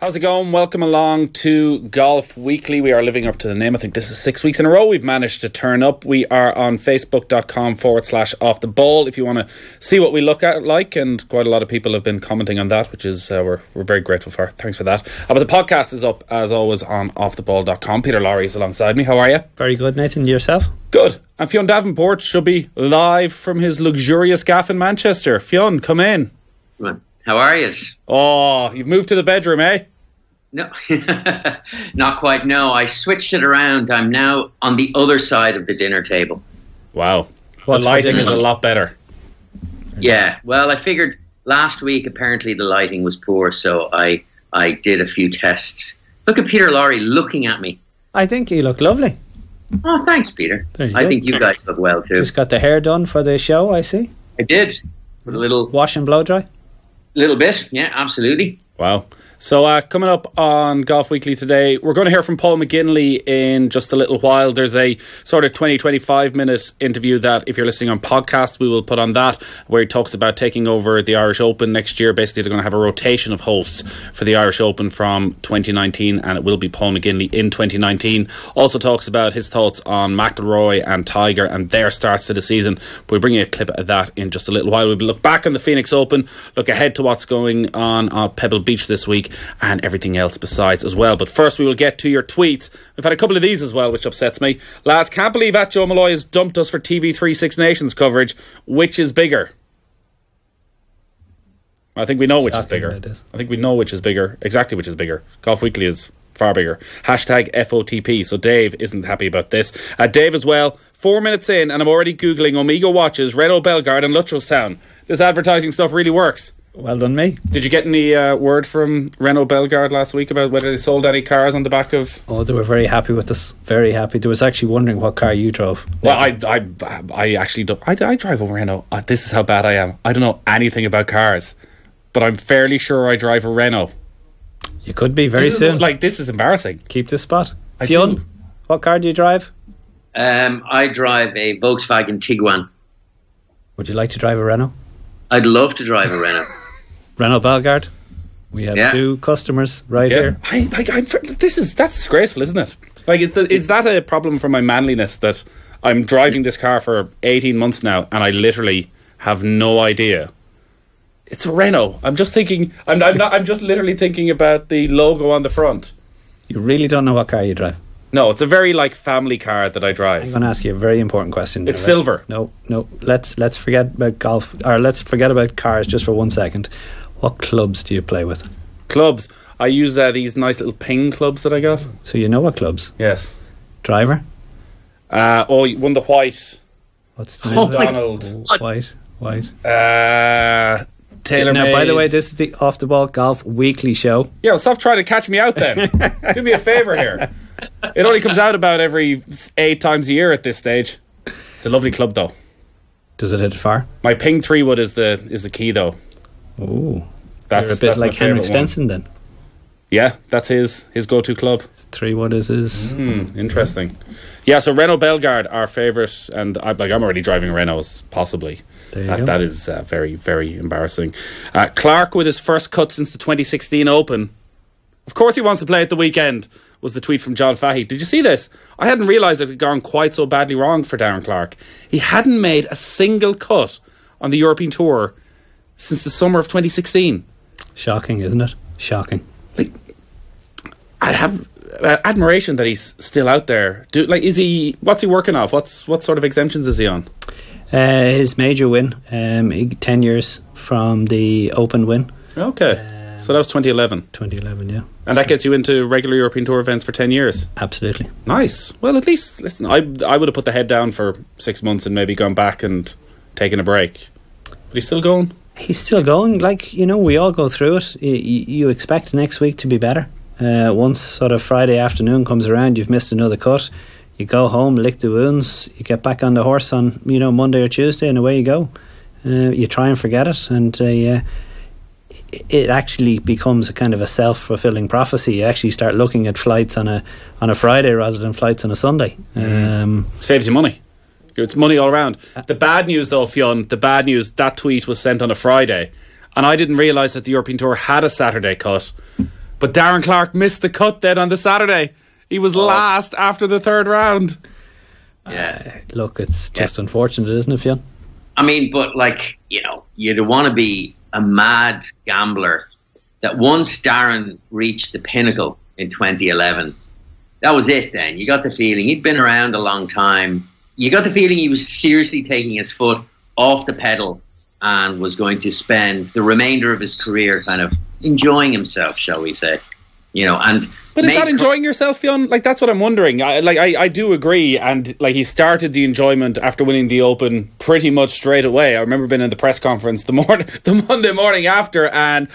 How's it going? Welcome along to Golf Weekly. We are living up to the name. I think this is 6 weeks in a row we've managed to turn up. We are on facebook.com/off the ball if you want to see what we look at like, and quite a lot of people have been commenting on that, which is we're very grateful for. Thanks for that. But the podcast is up as always on offtheball.com. Peter Laurie is alongside me. How are you? Very good, Nathan. Yourself? Good. And Fionn Davenport should be live from his luxurious gaff in Manchester. Fionn, come in. How are you? Oh, you've moved to the bedroom, eh? No, not quite. No, I switched it around. I'm now on the other side of the dinner table. Wow. The lighting is a lot better. Yeah. Well, I figured last week apparently the lighting was poor, so I did a few tests. Look at Peter Laurie looking at me. I think you look lovely. Oh, thanks, Peter. I think you guys look well too. Just got the hair done for the show, I see. I did. With a little wash and blow dry. Little bit, yeah, absolutely. Wow. So coming up on Golf Weekly today, we're going to hear from Paul McGinley in just a little while. There's a sort of 20-25 minute interview that if you're listening on podcast, we will put on that, where he talks about taking over the Irish Open next year. Basically, they're going to have a rotation of hosts for the Irish Open from 2019, and it will be Paul McGinley in 2019. Also talks about his thoughts on McIlroy and Tiger and their starts to the season. We'll bring you a clip of that in just a little while. We'll look back on the Phoenix Open, look ahead to what's going on Pebble Beach this week, and everything else besides as well. But first we will get to your tweets. We've had a couple of these as well, which upsets me. Lads, can't believe that Joe Malloy has dumped us for TV3 Six Nations coverage. Which is bigger? I think we know which is bigger. I think we know which is bigger. Exactly which is bigger. Golf Weekly is far bigger. Hashtag FOTP. So Dave isn't happy about this. Dave as well. 4 minutes in and I'm already Googling Omega watches, Renault Bellegarde and Luttrellstown. This advertising stuff really works. Well done, me. Did you get any word from Renault Bellegarde last week about whether they sold any cars on the back of... Oh, they were very happy with us. Very happy. They was actually wondering what car you drove. Well, I actually don't... I drive a Renault. This is how bad I am. I don't know anything about cars, but I'm fairly sure I drive a Renault. You could be very soon. This is embarrassing. Keep this spot. Fionn, what car do you drive? I drive a Volkswagen Tiguan. Would you like to drive a Renault? I'd love to drive a Renault. Renault Bellegarde. We have two customers here. That's disgraceful, isn't it? Is that a problem for my manliness that I'm driving this car for 18 months now and I literally have no idea? It's a Renault. I'm just thinking. I'm just literally thinking about the logo on the front. You really don't know what car you drive? No, it's a very family car that I drive. I'm going to ask you a very important question. It's silver. No. Let's forget about golf, or let's forget about cars just for 1 second. What clubs do you play with? Clubs. I use these nice little ping clubs that I got. So you know what clubs? Yes. Driver? One the white. What's the name? Donald. White. Taylor Now, made. by the way, this is the Off the Ball Golf Weekly show. Yeah, well, stop trying to catch me out then. Do me a favour here. It only comes out about every 8 times a year at this stage. It's a lovely club though. Does it hit far? My ping 3-wood is the key though. Oh, that's a bit like Henrik Stenson then. Yeah, that's his go-to club. 3-wood is his. Interesting. Yeah, so Renault Bellegarde, our favourite, and I'm already driving Renaults, possibly. That is very, very embarrassing. Clarke with his first cut since the 2016 Open. Of course he wants to play at the weekend, was the tweet from John Fahey. Did you see this? I hadn't realised it had gone quite so badly wrong for Darren Clarke. He hadn't made a single cut on the European Tour since the summer of 2016. Shocking, isn't it? Shocking. I have admiration that he's still out there. What's he working off? What sort of exemptions is he on? His major win, 10 years from the Open win. Okay. So that was 2011. 2011, yeah. And that gets you into regular European Tour events for 10 years? Absolutely. Nice. Well, at least, listen, I would have put the head down for 6 months and maybe gone back and taken a break. But he's still going? He's still going. We all go through it. You expect next week to be better. Once sort of Friday afternoon comes around, you've missed another cut. You go home, lick the wounds, you get back on the horse on Monday or Tuesday, and away you go. You try and forget it, and it actually becomes a kind of a self-fulfilling prophecy. You actually start looking at flights on a Friday rather than flights on a Sunday. Saves you money. It's money all around. The bad news though, Fionn, that tweet was sent on a Friday, and I didn't realise that the European Tour had a Saturday cut But Darren Clarke missed the cut then on the Saturday. He was last after the third round. Yeah. Look, it's just unfortunate, isn't it, Fionn? I mean, but like, you know, you'd want to be a mad gambler that once Darren reached the pinnacle in 2011, that was it then. You got the feeling he'd been around a long time. You got the feeling he was seriously taking his foot off the pedal and was going to spend the remainder of his career kind of enjoying himself, shall we say. You know, and but is that enjoying yourself, Fionn? Like, that's what I'm wondering. I do agree, and like, he started the enjoyment after winning the Open pretty much straight away. I remember being in the press conference the Monday morning after, and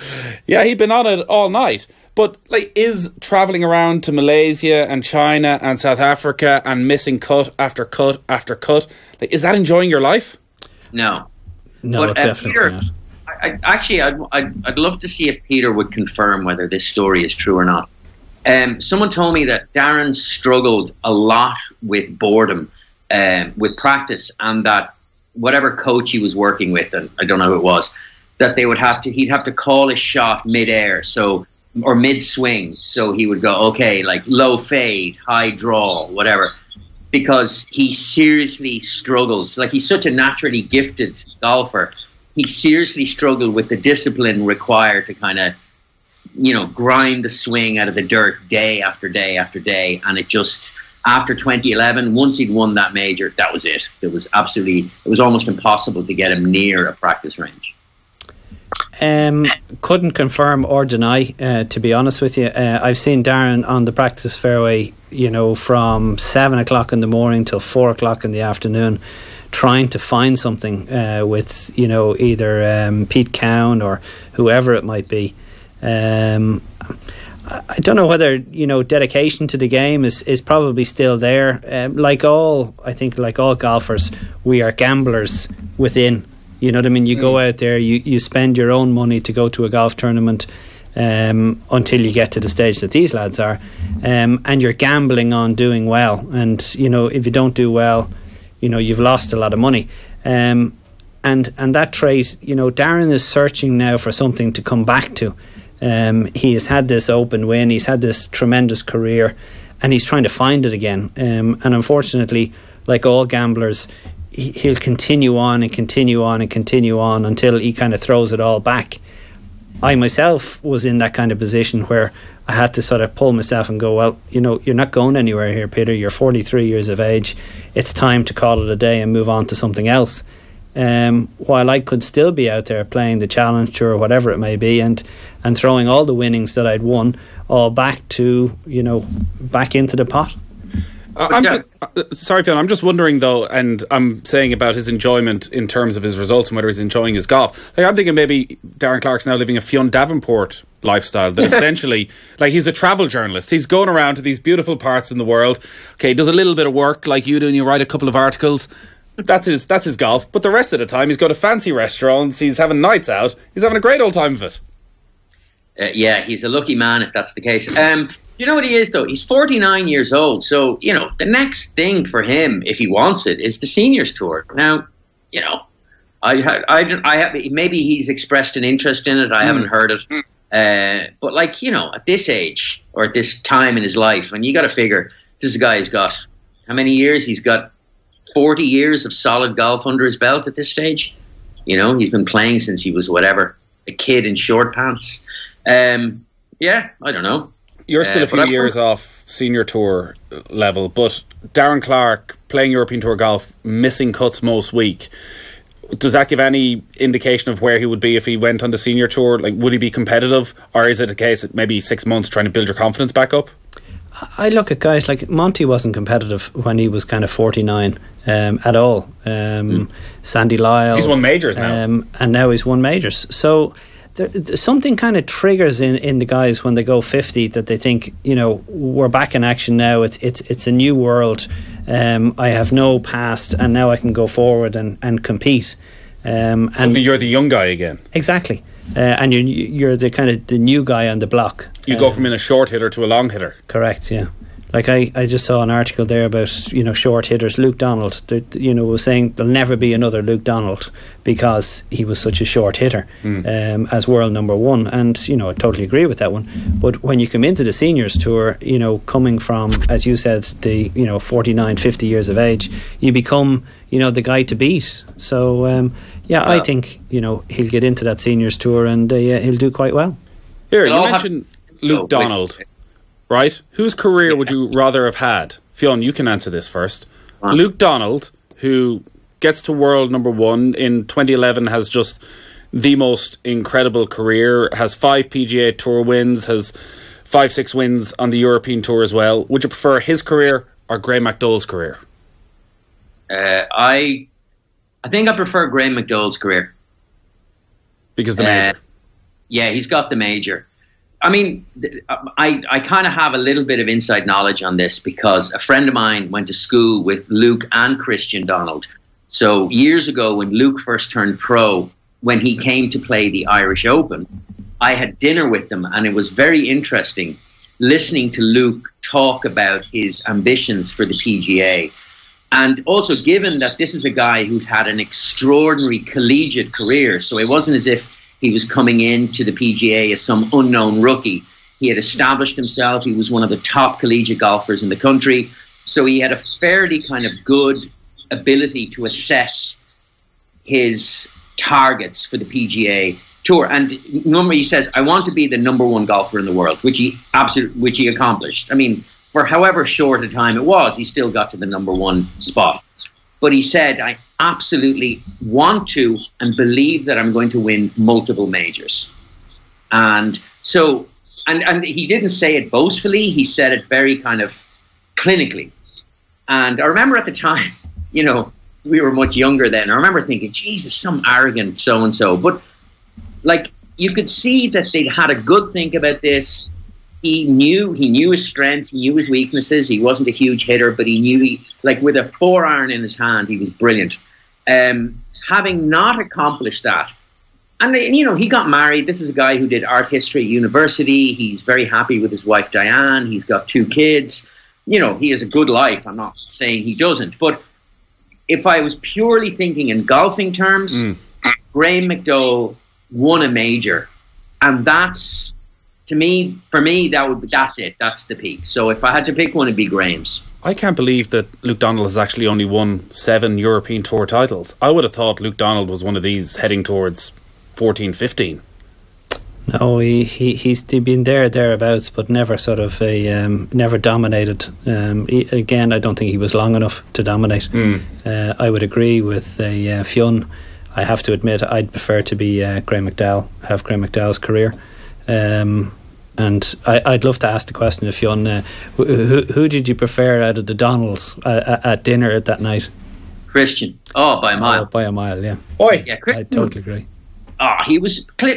yeah, he'd been on it all night. But like, is travelling around to Malaysia and China and South Africa and missing cut after cut after cut, like, is that enjoying your life? No, but, definitely Peter, not. I'd love to see if Peter would confirm whether this story is true or not. Someone told me that Darren struggled a lot with boredom, with practice, and that whatever coach he was working with, and I don't know who it was, that he'd have to call his shot mid-air, or mid-swing, so he would go, okay, like low fade, high draw, whatever, because he seriously struggles. Like, he's such a naturally gifted golfer. He seriously struggled with the discipline required to kind of, you know, grind the swing out of the dirt day after day after day. And it just, after 2011, once he'd won that major, that was it. It was almost impossible to get him near a practice range. Couldn't confirm or deny, to be honest with you. I've seen Darren on the practice fairway, you know, from 7 o'clock in the morning till 4 o'clock in the afternoon, trying to find something with, you know, either Pete Cowan or whoever it might be. I don't know whether, you know, dedication to the game is probably still there. Like all golfers, we are gamblers within. You know what I mean? You go out there, you spend your own money to go to a golf tournament until you get to the stage that these lads are, and you're gambling on doing well. And, you know, if you don't do well, you know, you've lost a lot of money. And that trait, you know, Darren is searching now for something to come back to. He has had this Open win, he's had this tremendous career, and he's trying to find it again. And unfortunately, like all gamblers, he'll continue on and continue on and continue on until he kind of throws it all back. I myself was in that kind of position where I had to sort of pull myself and go, well, you know, you're not going anywhere here, Peter. You're 43 years of age. It's time to call it a day and move on to something else. While I could still be out there playing the Challenge Tour or whatever it may be, and throwing all the winnings that I'd won all back to, you know, back into the pot. Sorry, Fionn, I'm just wondering though, and I'm saying about his enjoyment in terms of his results and whether he's enjoying his golf. Like, I'm thinking maybe Darren Clarke's now living a Fionn Davenport lifestyle, that essentially, like, he's a travel journalist. He's going around to these beautiful parts in the world. Okay, he does a little bit of work like you do, and you write a couple of articles. That's his golf. But the rest of the time, he's going to fancy restaurants. He's having nights out. He's having a great old time of it. Yeah, he's a lucky man if that's the case. You know what he is, though? He's 49 years old. So, you know, the next thing for him, if he wants it, is the Seniors Tour. Now, you know, maybe he's expressed an interest in it. I haven't heard it. But, like, you know, at this age or at this time in his life, and you got to figure, this is a guy who's got how many years? He's got 40 years of solid golf under his belt at this stage. You know, he's been playing since he was, whatever, a kid in short pants. Yeah, I don't know. You're still a few years off Senior Tour level, but Darren Clarke playing European Tour golf, missing cuts most week. Does that give any indication of where he would be if he went on the Senior Tour? Like, would he be competitive, or is it a case that maybe 6 months trying to build your confidence back up? I look at guys like Monty wasn't competitive when he was kind of 49 at all. Sandy Lyle, he's won majors now, and now he's won majors. So something kind of triggers in the guys when they go 50 that they think, you know, we're back in action now. It's a new world. I have no past, and now I can go forward and compete. And you're the young guy again. Exactly. And you're the kind of the new guy on the block. You go from being a short hitter to a long hitter. Correct, yeah. Like I just saw an article there about short hitters. Luke Donald, was saying there'll never be another Luke Donald because he was such a short hitter as world number one. And I totally agree with that one. But when you come into the seniors tour, coming from, as you said, the 49, 50 years of age, you become the guy to beat. So I think he'll get into that seniors tour and he'll do quite well. Here, you mentioned Luke Donald. Right? Whose career would you rather have had? Fionn, you can answer this first. Luke Donald, who gets to world number one in 2011, has just the most incredible career, has 5 PGA Tour wins, has 5-6 wins on the European Tour as well. Would you prefer his career or Graeme McDowell's career? I think I prefer Graeme McDowell's career. Because the major. Yeah, he's got the major. I mean, I kind of have a little bit of inside knowledge on this because a friend of mine went to school with Luke and Christian Donald. So years ago when Luke first turned pro, when he came to play the Irish Open, I had dinner with them, and it was very interesting listening to Luke talk about his ambitions for the PGA. And also given that this is a guy who'd had an extraordinary collegiate career, so it wasn't as if he was coming into the PGA as some unknown rookie. He had established himself. He was one of the top collegiate golfers in the country. So he had a fairly kind of good ability to assess his targets for the PGA Tour. And normally he says, I want to be the number one golfer in the world, which he accomplished. I mean, for however short a time it was, he still got to the number one spot. But he said, I absolutely want to and believe that I'm going to win multiple majors. And so, and he didn't say it boastfully. He said it very kind of clinically. And I remember at the time, we were much younger then. I remember thinking, Jesus, some arrogant so-and-so. But like, you could see that they'd had a good think about this. He knew his strengths, he knew his weaknesses. He wasn't a huge hitter, but he knew with a 4-iron in his hand, he was brilliant. Having not accomplished that, and he got married. This is a guy who did art history at university. He's very happy with his wife Diane. He's got 2 kids. He has a good life. I'm not saying he doesn't, but if I was purely thinking in golfing terms, Graeme McDowell won a major, and that's. For me, that's it. That's the peak. So if I had to pick one, it'd be Graeme's. I can't believe that Luke Donald has actually only won 7 European Tour titles. I would have thought Luke Donald was one of these heading towards 14, 15. No, he's been thereabouts, but never sort of never dominated. Again, I don't think he was long enough to dominate. I would agree with Fionn. I have to admit, I'd prefer to be Graeme McDowell, have Graeme McDowell's career. And I'd love to ask the question, if Fionn, who did you prefer out of the Donalds at dinner that night? Christian. Oh, by a mile. By a mile, yeah. Oi. Yeah, Christian. I totally agree.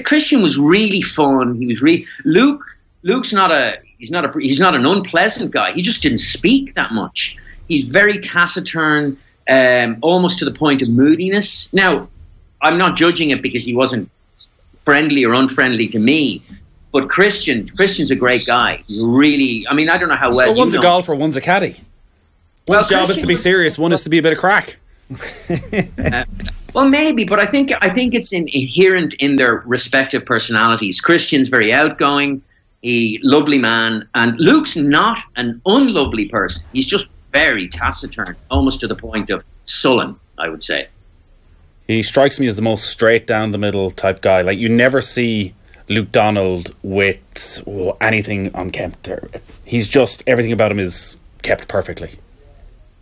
Christian was really fun. He was Luke's not an unpleasant guy. He just didn't speak that much. He's very taciturn, almost to the point of moodiness. Now, I'm not judging it because he wasn't friendly or unfriendly to me, but Christian's a great guy. Really, I mean, I don't know how well. One's a golfer, one's a caddy. One's job is to be serious, one is to be a bit of crack. Well, maybe, but I think it's inherent in their respective personalities. Christian's very outgoing, a lovely man, and Luke's not an unlovely person. He's just very taciturn, almost to the point of sullen, I would say. He strikes me as the most straight down the middle type guy. Like, you never see Luke Donald with anything unkempt. He's just, everything about him is kept perfectly.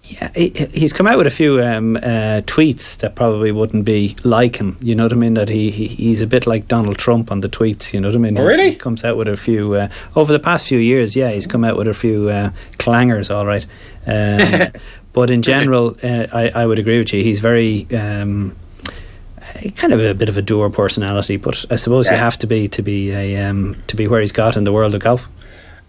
Yeah, he's come out with a few tweets that probably wouldn't be like him. You know what I mean? That he's a bit like Donald Trump on the tweets. You know what I mean? Oh, really? He comes out with a few over the past few years. Yeah, he's come out with a few clangers. All right, but in general, I would agree with you. He's very kind of a bit of a dour personality. But I suppose you have to be where he's got in the world of golf.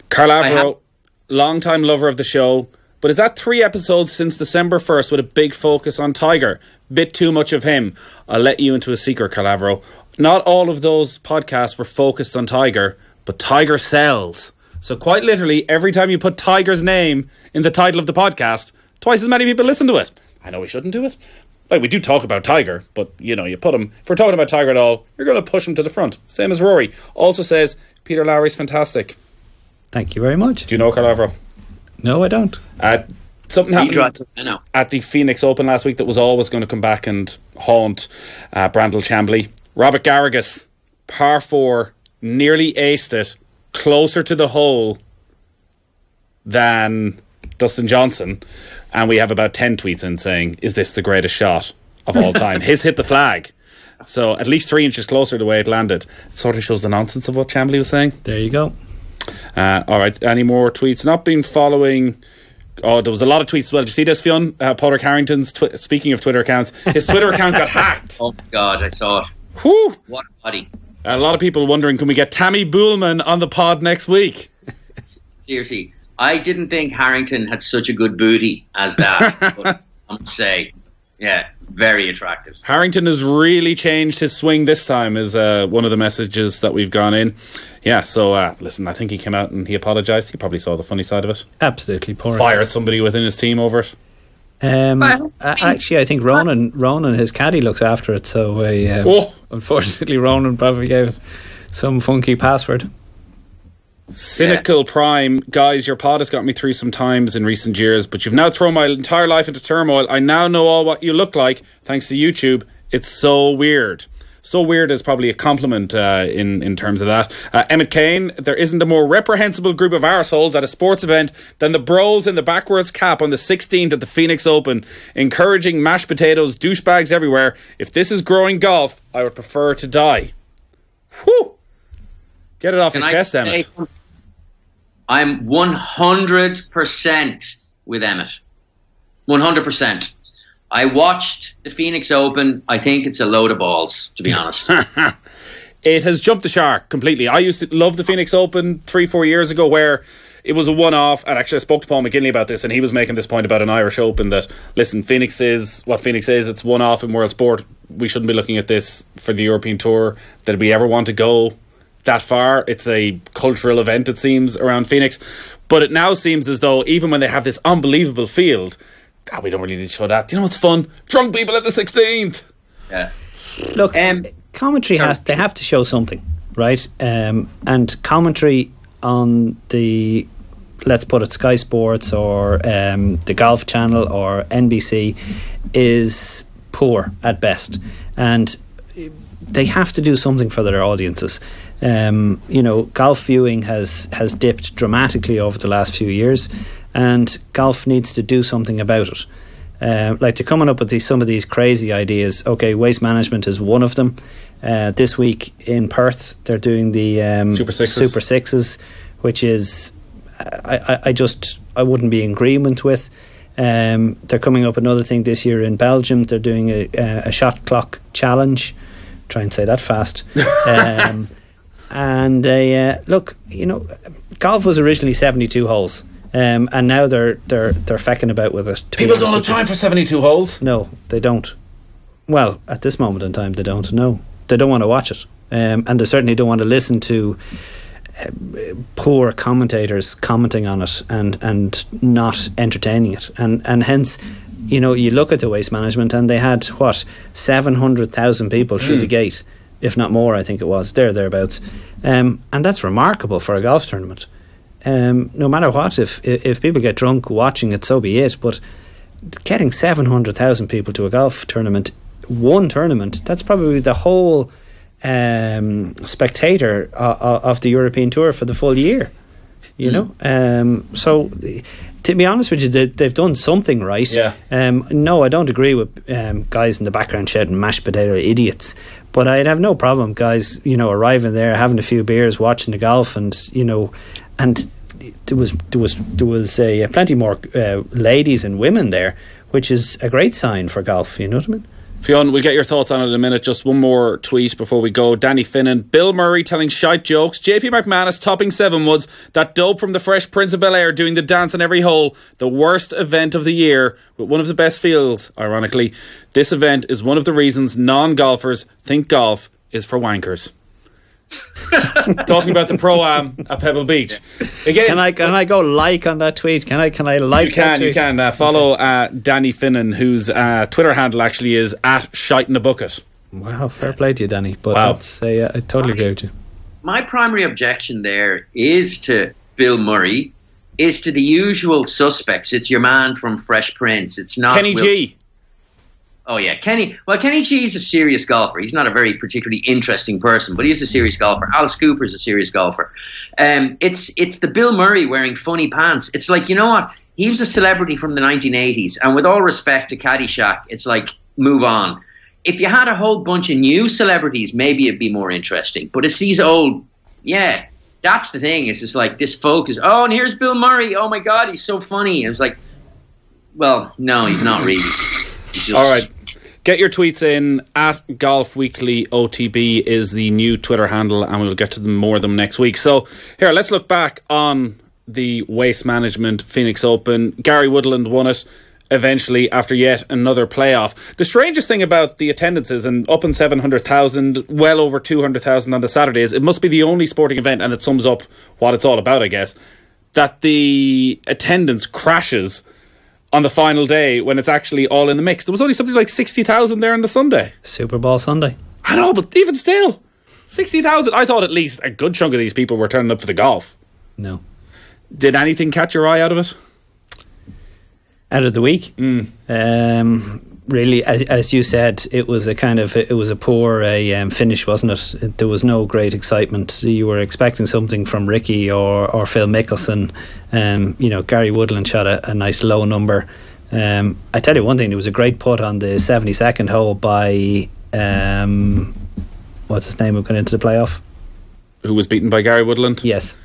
Carl Averill, long-time lover of the show. But is that 3 episodes since December 1st with a big focus on Tiger? Bit too much of him. I'll let you into a secret, Calavero. Not all of those podcasts were focused on Tiger, but Tiger sells. So quite literally, every time you put Tiger's name in the title of the podcast, twice as many people listen to it. I know we shouldn't do it. Like, we do talk about Tiger, but, you know, you put him... If we're talking about Tiger at all, you're going to push him to the front. Same as Rory. Also says, Peter Lowry's fantastic. Thank you very much. Do you know Carl Alvaro? No, I don't. Something happened at the Phoenix Open last week that was always going to come back and haunt Brandel Chambly. Robert Garrigus, par 4, nearly aced it, closer to the hole than Dustin Johnson. And we have about 10 tweets in saying, is this the greatest shot of all time? His hit the flag. So at least 3 inches closer to the way it landed. It sort of shows the nonsense of what Chambly was saying. There you go. All right, any more tweets? Not been following... Oh, there was a lot of tweets as well. Did you see this, Fionn? Padraig Harrington's, speaking of Twitter accounts, his Twitter account got hacked. Oh my God, I saw it. Whew. What a body. A lot of people wondering, can we get Tammy Buhlman on the pod next week? Seriously, I didn't think Harrington had such a good booty as that. But I must say, yeah, very attractive. Harrington has really changed his swing this time, is one of the messages that we've gone in. Yeah, so listen, I think he came out and he apologised. He probably saw the funny side of it. Absolutely poor. Fired somebody within his team over it. Actually, I think Ronan, his caddy, looks after it. So unfortunately, Ronan probably gave some funky password. Cynical Prime, guys, your pod has got me through some times in recent years, but you've now thrown my entire life into turmoil. I now know all what you look like thanks to YouTube. It's so weird. So weird is probably a compliment in terms of that. Emmett Kane, there isn't a more reprehensible group of arseholes at a sports event than the bros in the backwards cap on the 16th at the Phoenix Open, encouraging mashed potatoes, douchebags everywhere. If this is growing golf, I would prefer to die. Whew! Get it off your chest, Emmett. I'm 100% with Emmett. 100%. I watched the Phoenix Open. I think it's a load of balls, to be honest. It has jumped the shark completely. I used to love the Phoenix Open 3-4 years ago, where it was a one-off. And actually I spoke to Paul McGinley about this, and he was making this point about an Irish Open that, listen, Phoenix is what Phoenix is. It's one-off in world sport. We shouldn't be looking at this for the European Tour. Did we ever want to go that far? It's a cultural event, it seems, around Phoenix. But it now seems as though even when they have this unbelievable field, we don't really need to show that. Do you know what's fun? Drunk people at the 16th. Yeah. Look, commentary they have to show something, right? And commentary on the, let's put it, Sky Sports or the Golf Channel or NBC is poor at best, and they have to do something for their audiences. Golf viewing has dipped dramatically over the last few years, and golf needs to do something about it. Like, they're coming up with some of these crazy ideas. Okay, waste management is one of them. This week in Perth, they're doing the Super Sixes, which is I wouldn't be in agreement with. They're coming up with another thing this year in Belgium. They're doing a shot clock challenge. Try and say that fast. And look, golf was originally 72 holes. And now they're fecking about with it. People don't have time for 72 holes. No, they don't. Well, at this moment in time, they don't. No, they don't want to watch it, and they certainly don't want to listen to poor commentators commenting on it and not entertaining it. And hence, you look at the waste management, and they had 700,000 people through the gate, if not more. I think it was thereabouts, and that's remarkable for a golf tournament. No matter what, if people get drunk watching it, so be it. But getting 700,000 people to a golf tournament, one tournament, that's probably the whole spectator of the European Tour for the full year. So to be honest with you, they've done something right. Yeah. No, I don't agree with guys in the background shouting mashed potato idiots. But I'd have no problem, guys, arriving there, having a few beers, watching the golf, and and there was plenty more ladies and women there, which is a great sign for golf. You know what I mean? Fionn, we'll get your thoughts on it in a minute. Just one more tweet before we go. Danny Finnan, Bill Murray telling shite jokes, JP McManus topping Seven Woods, that dope from the Fresh Prince of Bel-Air doing the dance on every hole, the worst event of the year with one of the best fields. Ironically, this event is one of the reasons non-golfers think golf is for wankers. Talking about the Pro-Am at Pebble Beach. Again, can I go like on that tweet? Can I like that tweet? You can. Follow Danny Finnan, whose Twitter handle actually is @shiteinthebucket. Wow, fair play to you, Danny. But wow. I totally agree with you. My primary objection there is to Bill Murray, is to the usual suspects. It's your man from Fresh Prince. It's not Kenny G. Oh yeah, Kenny. Well, Kenny G is a serious golfer. He's not a very particularly interesting person, but he's a serious golfer. Alice Cooper's a serious golfer. It's the Bill Murray wearing funny pants. It's like, you know what? He was a celebrity from the 1980s, and with all respect to Caddyshack, it's like, move on. If you had a whole bunch of new celebrities, maybe it'd be more interesting. But it's these old, that's the thing. It's just like this focus. Oh, and here's Bill Murray. Oh my God, he's so funny. It was like, well, no, he's not really. All right. Get your tweets in @GolfWeeklyOTB is the new Twitter handle, and we'll get to more of them next week. So here, let's look back on the Waste Management Phoenix Open. Gary Woodland won it eventually after yet another playoff. The strangest thing about the attendances, and up in 700,000, well over 200,000 on the Saturday, is it must be the only sporting event, and it sums up what it's all about, I guess, that the attendance crashes on the final day when it's actually all in the mix. There was only something like 60,000 there on the Sunday. Super Bowl Sunday. I know, but even still, 60,000. I thought at least a good chunk of these people were turning up for the golf. No. Did anything catch your eye out of it? Out of the week? Really, as you said, it was a poor finish, wasn't it? There was no great excitement. You were expecting something from Rickie or Phil Mickelson. Gary Woodland shot a nice low number. I tell you one thing, there was a great putt on the 72nd hole by what's his name, who got into the playoff? Who was beaten by Gary Woodland? Yes.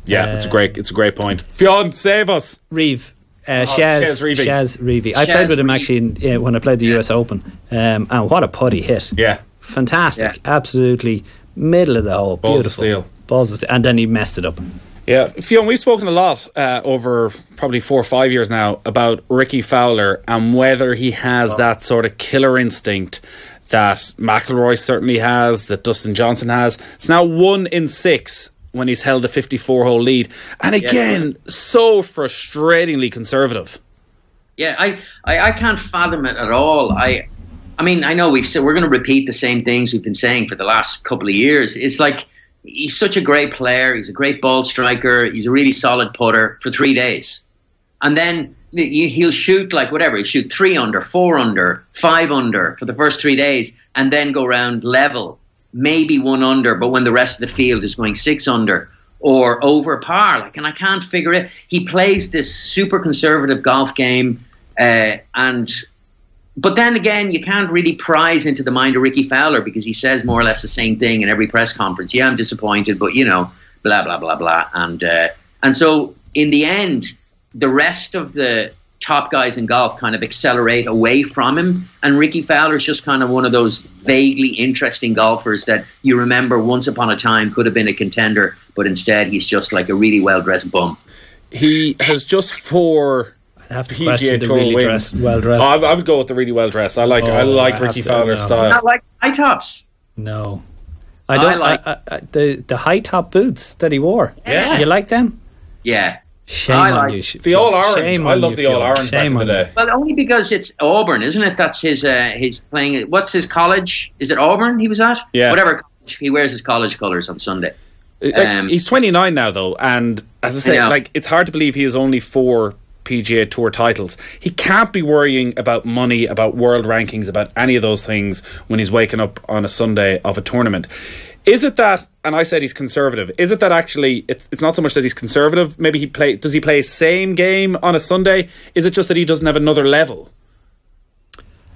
Yeah, it's a great point. Fionn, save us. Reeve. Shez Reeve. I played with him actually when I played the US Open, and what a putt he hit. Yeah, fantastic. Absolutely middle of the hole. Beautiful. Balls of steel. And then he messed it up. Yeah, Fionn, we've spoken a lot over probably 4 or 5 years now about Rickie Fowler and whether he has that sort of killer instinct that McIlroy certainly has, that Dustin Johnson has. It's now 1 in 6 when he's held a 54-hole lead. And again, so frustratingly conservative. Yeah, I can't fathom it at all. I mean, I know we're going to repeat the same things we've been saying for the last couple of years. It's like, he's such a great player. He's a great ball striker. He's a really solid putter for 3 days. And then he'll shoot like whatever. He'll shoot 3 under, 4 under, 5 under for the first 3 days, and then go round level. Maybe 1 under, but when the rest of the field is going 6 under or over par, and I can't figure it. He plays this super conservative golf game, but then again, you can't really prise into the mind of Rickie Fowler because he says more or less the same thing in every press conference. Yeah, I'm disappointed, but blah blah blah blah, and so in the end, the rest of the top guys in golf kind of accelerate away from him, and Rickie Fowler's just kind of one of those vaguely interesting golfers that you remember once upon a time could have been a contender, but instead he's just like a really well-dressed bum. He has just 4 I have to question the really well-dressed. I would go with the really well-dressed. I like Rickie Fowler's style. Not like high tops. No, I don't like the high top boots that he wore. Yeah, you like them? Yeah. Shame on you. The all orange. I love the all orange back in the day. Well, only because it's Auburn, isn't it? That's his playing. What's his college? Is it Auburn he was at? Yeah. Whatever college. He wears his college colours on Sunday. He's 29 now, though, and as I say, it's hard to believe he has only 4 PGA Tour titles. He can't be worrying about money, about world rankings, about any of those things when he's waking up on a Sunday of a tournament. Is it that, and I said he's conservative, is it that actually it's not so much that he's conservative, maybe does he play same game on a Sunday? Is it just that he doesn't have another level?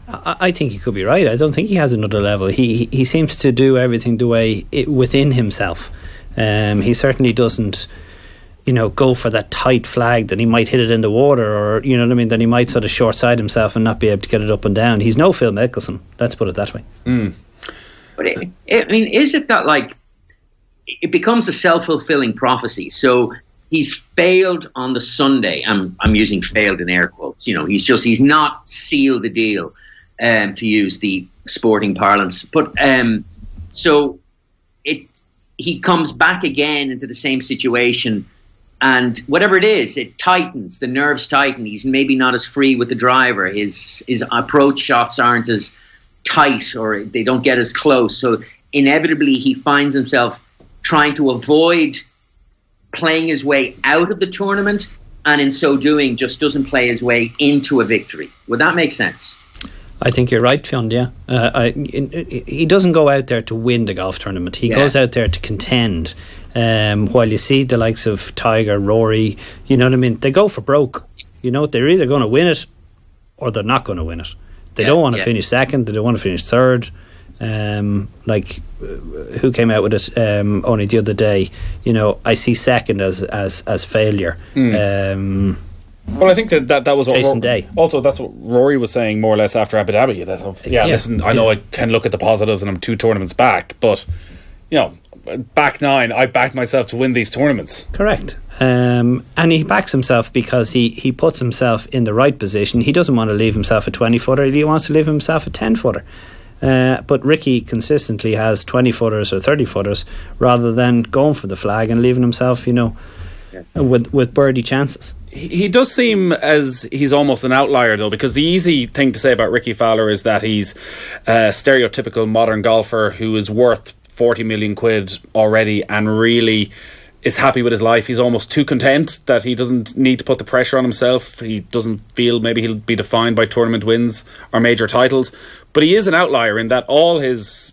I think you could be right. I don't think he has another level. He seems to do everything the way within himself. He certainly doesn't go for that tight flag that he might hit it in the water, or that he might sort of short side himself and not be able to get it up and down. He's no Phil Mickelson, let's put it that way. But is it that it becomes a self-fulfilling prophecy? So he's failed on the Sunday. I'm using failed in air quotes. He's not sealed the deal, to use the sporting parlance. But so he comes back again into the same situation, and whatever it is, it tightens. The nerves tighten. He's maybe not as free with the driver. His approach shots aren't as tight, or they don't get as close. So inevitably, he finds himself trying to avoid playing his way out of the tournament, and in so doing, just doesn't play his way into a victory. Would that make sense? I think you're right, Fionn, yeah. He doesn't go out there to win the golf tournament. He goes out there to contend. While you see the likes of Tiger, Rory, you know what I mean? They go for broke. You know, they're either going to win it or they're not going to win it. They don't want to finish second. They don't want to finish third. Like, who came out with it only the other day? You know, I see second as failure. Well, I think that was what Jason Day. Also, that's what Rory was saying more or less after Abu Dhabi. Listen, I know I can look at the positives and I'm 2 tournaments back, but, you know, back 9, I backed myself to win these tournaments. Correct. And he backs himself because he puts himself in the right position. He doesn't want to leave himself a 20-footer. He wants to leave himself a 10-footer. But Rickie consistently has 20-footers or 30-footers rather than going for the flag and leaving himself, you know, with birdie chances. He does seem as he's almost an outlier, though, because the easy thing to say about Rickie Fowler is that he's a stereotypical modern golfer who is worth 40 million quid already and really is happy with his life. He's almost too content that he doesn't need to put the pressure on himself. He doesn't feel maybe he'll be defined by tournament wins or major titles. But he is an outlier in that all his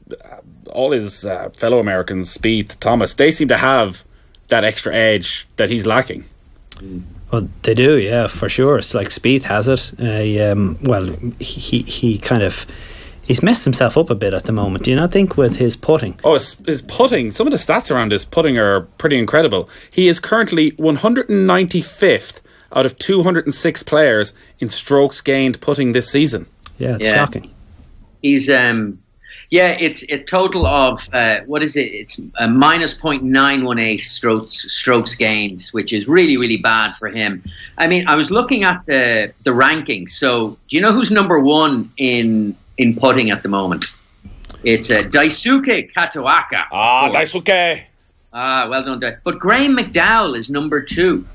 fellow Americans, Spieth, Thomas, they seem to have that extra edge that he's lacking. Well, they do, yeah, for sure. It's like Spieth has it. He's messed himself up a bit at the moment. Do you not think, with his putting? Oh, his putting. Some of the stats around his putting are pretty incredible. He is currently 195th out of 206 players in strokes gained putting this season. Yeah, it's shocking. He's it's a total of what is it? It's minus 0.918 strokes gained, which is really, really bad for him. I mean, I was looking at the rankings. So, do you know who's number 1 in putting at the moment? It's Daisuke Katoaka. Daisuke. Well done. But Graeme McDowell is number 2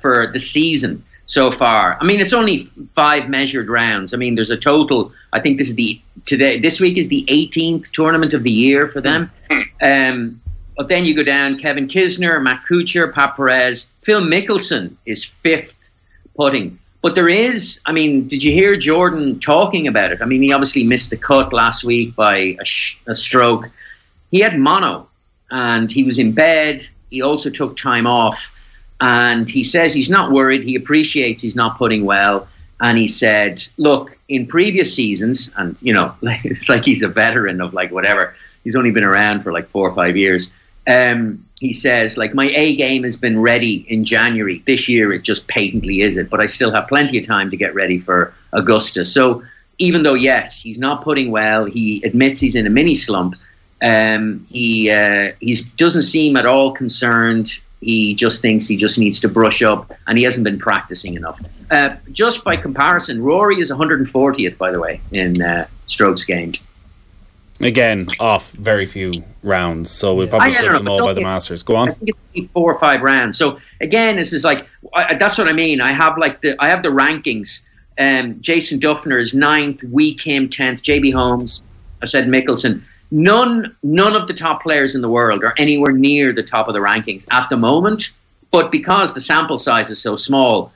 for the season so far. I mean, it's only 5 measured rounds. I mean, there's a total. I think this week is the 18th tournament of the year for them. But then you go down: Kevin Kisner, Matt Kuchar, Pat Perez, Phil Mickelson is 5th putting. But there is, I mean, did you hear Jordan talking about it? I mean, he obviously missed the cut last week by a stroke. He had mono and he was in bed. He also took time off. And he says he's not worried. He appreciates he's not putting well. And he said, look, in previous seasons, and, you know, it's like he's a veteran of like whatever. He's only been around for like 4 or 5 years. He says, like, my A game has been ready in January. This year it just patently isn't. But I still have plenty of time to get ready for Augusta. So even though, yes, he's not putting well, he admits he's in a mini slump. He doesn't seem at all concerned. He just thinks he just needs to brush up, and he hasn't been practicing enough. Just by comparison, Rory is 140th, by the way, in strokes gained. Again, off very few rounds, so we'll probably put them all by the Masters. Go on. I think it's 4 or 5 rounds. So again, this is like that's what I mean. I have the rankings. Jason Duffner is 9th, Wee Kim 10th, JB Holmes. I said Mickelson. None of the top players in the world are anywhere near the top of the rankings at the moment. But because the sample size is so small,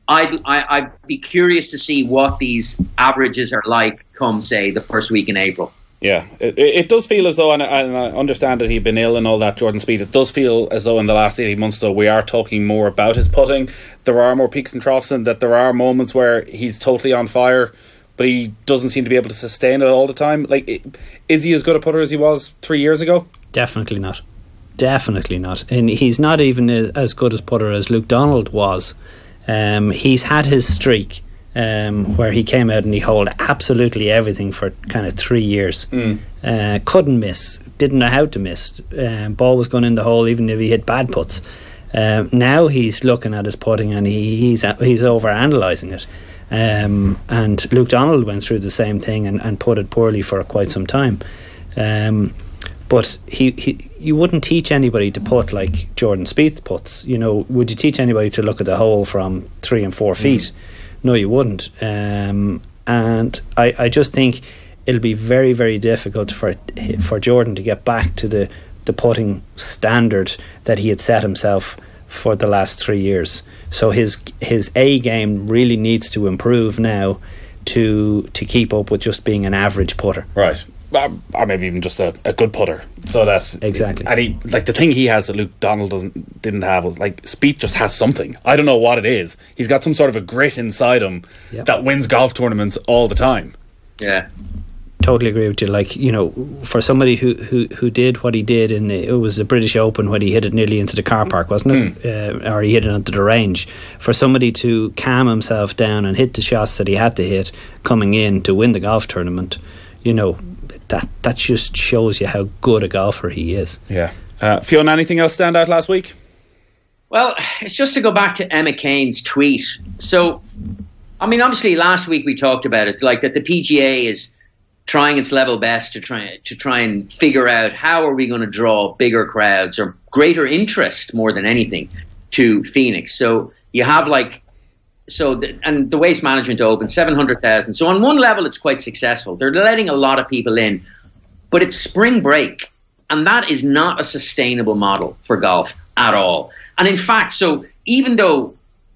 I'd be curious to see what these averages are like come, say, the first week in April. Yeah, it does feel as though, and I understand that he'd been ill and all that, Jordan Spieth, it does feel as though in the last 18 months, though, we are talking more about his putting. There are more peaks and troughs, and that there are moments where he's totally on fire, but he doesn't seem to be able to sustain it all the time. Like, is he as good a putter as he was 3 years ago? Definitely not. Definitely not. And he's not even as good a putter as Luke Donald was. He's had his streak where he came out and he holed absolutely everything for kind of 3 years. Couldn't miss. Didn't know how to miss. Ball was going in the hole even if he hit bad putts. Now he's looking at his putting and he's over-analysing it. And Luke Donald went through the same thing and put it poorly for quite some time. But you wouldn't teach anybody to putt like Jordan Spieth puts. Would you teach anybody to look at the hole from 3 and 4 feet? No, you wouldn't. And I just think it'll be very, very difficult for Jordan to get back to the putting standard that he had set himself for the last 3 years. So his A game really needs to improve now to keep up with just being an average putter. Right. Or maybe even just a good putter. So that's exactly. And he, like, the thing he has that Luke Donald didn't have was, like, Spieth just has something. I don't know what it is. He's got some sort of a grit inside him that wins golf tournaments all the time. Yeah. Totally agree with you. Like, for somebody who did what he did it was the British Open when he hit it nearly into the car park, wasn't it? Or he hit it onto the range. For somebody to calm himself down and hit the shots that he had to hit coming in to win the golf tournament, that just shows you how good a golfer he is. Yeah. Fionn, anything else stand out last week? Well, it's just to go back to Emma Kane's tweet. So, I mean, obviously last week we talked about it, like that the PGA is trying its level best to try and figure out how are we going to draw bigger crowds or greater interest more than anything to Phoenix. So you have and the Waste Management Open, 700,000. So on one level, it's quite successful. They're letting a lot of people in, but it's spring break, and that is not a sustainable model for golf at all. And in fact, so even though,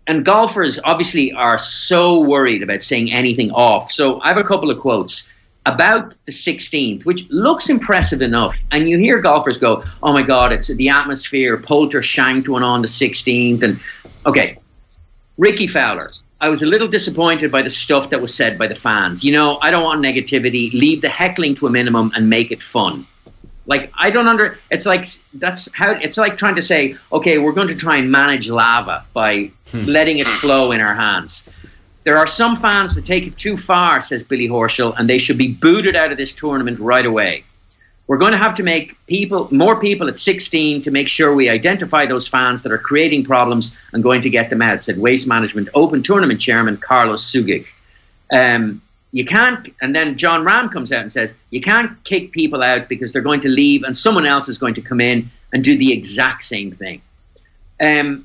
and golfers obviously are so worried about saying anything off. So I have a couple of quotes about the 16th, which looks impressive enough. And you hear golfers go, oh my God, it's the atmosphere, Poulter shanked one on the 16th. And okay, Rickie Fowler, I was a little disappointed by the stuff that was said by the fans. I don't want negativity. Leave the heckling to a minimum and make it fun. Like, it's like trying to say, okay, we're going to try and manage lava by letting it flow in our hands. There are some fans that take it too far, says Billy Horschel, and they should be booted out of this tournament right away. We're going to have to make more people at 16 to make sure we identify those fans that are creating problems and going to get them out, said Waste Management Open Tournament Chairman Carlos Sugic. You can't, and then John Ram comes out and says, you can't kick people out because they're going to leave and someone else is going to come in and do the exact same thing. The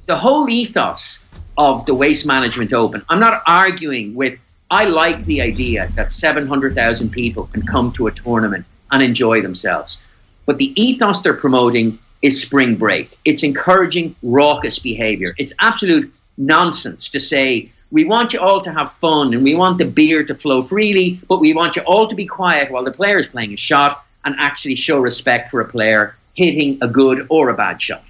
whole ethos of the Waste Management Open, I'm not arguing with, I like the idea that 700,000 people can come to a tournament and enjoy themselves. But the ethos they're promoting is spring break. It's encouraging raucous behavior. It's absolute nonsense to say, we want you all to have fun and we want the beer to flow freely, but we want you all to be quiet while the player is playing a shot and actually show respect for a player hitting a good or a bad shot.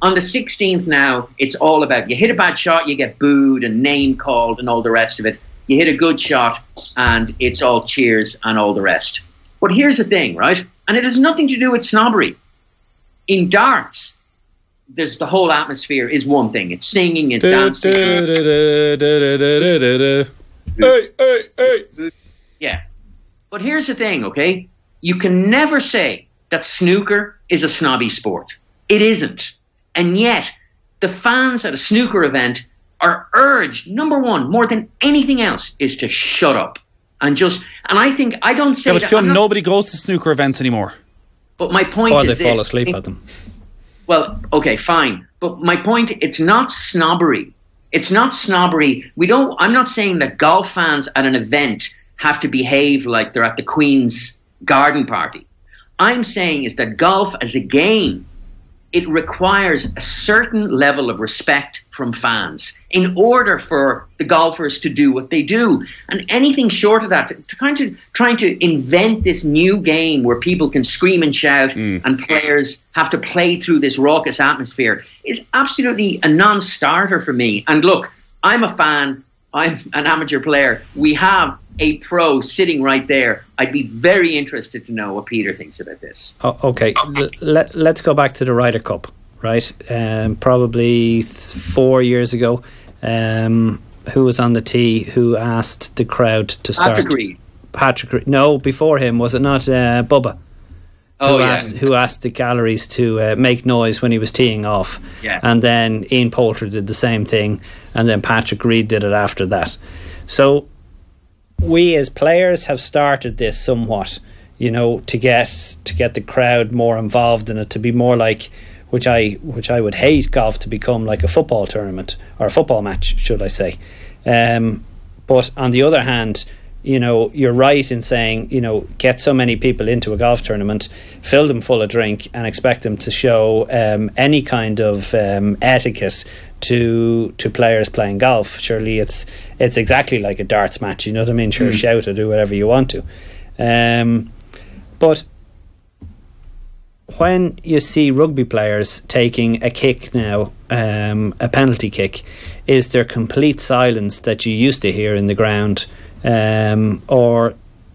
On the 16th now, it's all about, you hit a bad shot, you get booed and name called and all the rest of it. You hit a good shot and it's all cheers and all the rest. But here's the thing, right? And it has nothing to do with snobbery. In darts, there's the whole atmosphere is one thing. It's singing, it's dancing. Yeah. But here's the thing, okay? You can never say that snooker is a snobby sport. It isn't. And yet, the fans at a snooker event are urged, number one, more than anything else, is to shut up. And I think, I don't say but Fionn, nobody goes to snooker events anymore. But my point is this. Or they fall asleep at them. Well, okay, fine. But my point, it's not snobbery. It's not snobbery. I'm not saying that golf fans at an event have to behave like they're at the Queen's garden party. I'm saying is that golf as a game, it requires a certain level of respect from fans in order for the golfers to do what they do. And anything short of that, trying to invent this new game where people can scream and shout and players have to play through this raucous atmosphere is absolutely a non-starter for me. And look, I'm a fan. I'm an amateur player. We have a pro sitting right there. I'd be very interested to know what Peter thinks about this. Okay, let's go back to the Ryder Cup, right? Probably 4 years ago, who was on the tee who asked the crowd to start? Patrick Reed. No, before him, was it not Bubba? Who asked the galleries to make noise when he was teeing off. Yeah. And then Ian Poulter did the same thing, and then Patrick Reed did it after that. So we as players have started this somewhat. to get the crowd more involved in it, to be more like, which I would hate golf to become like a football tournament or a football match, should I say. But on the other hand, you're right in saying, get so many people into a golf tournament, fill them full of drink, and expect them to show any kind of etiquette to players playing golf. Surely it's exactly like a darts match. You know what I mean? Sure, shout or do whatever you want to. But when you see rugby players taking a kick now, a penalty kick, is there complete silence that you used to hear in the ground? Or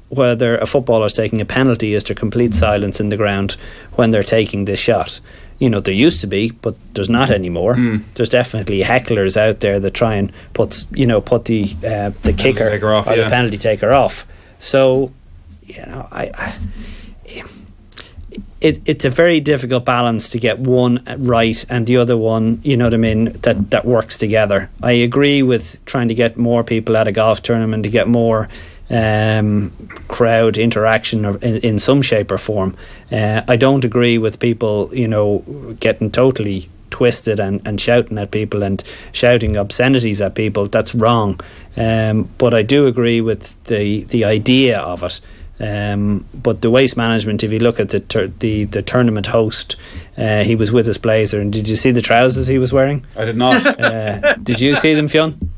whether a footballer's taking a penalty, is there complete silence in the ground when they're taking this shot? There used to be, but there's not anymore. There's definitely hecklers out there that try and put the kicker off, or the penalty taker off. So, it's a very difficult balance to get one right and the other one, that works together. I agree with trying to get more people at a golf tournament, to get more crowd interaction in some shape or form. I don't agree with people, getting totally twisted and shouting at people and shouting obscenities at people. That's wrong. But I do agree with the idea of it. But the waste management, if you look at the tournament host, he was with his blazer, and did you see the trousers he was wearing? I did not. Did you see them, Fionn?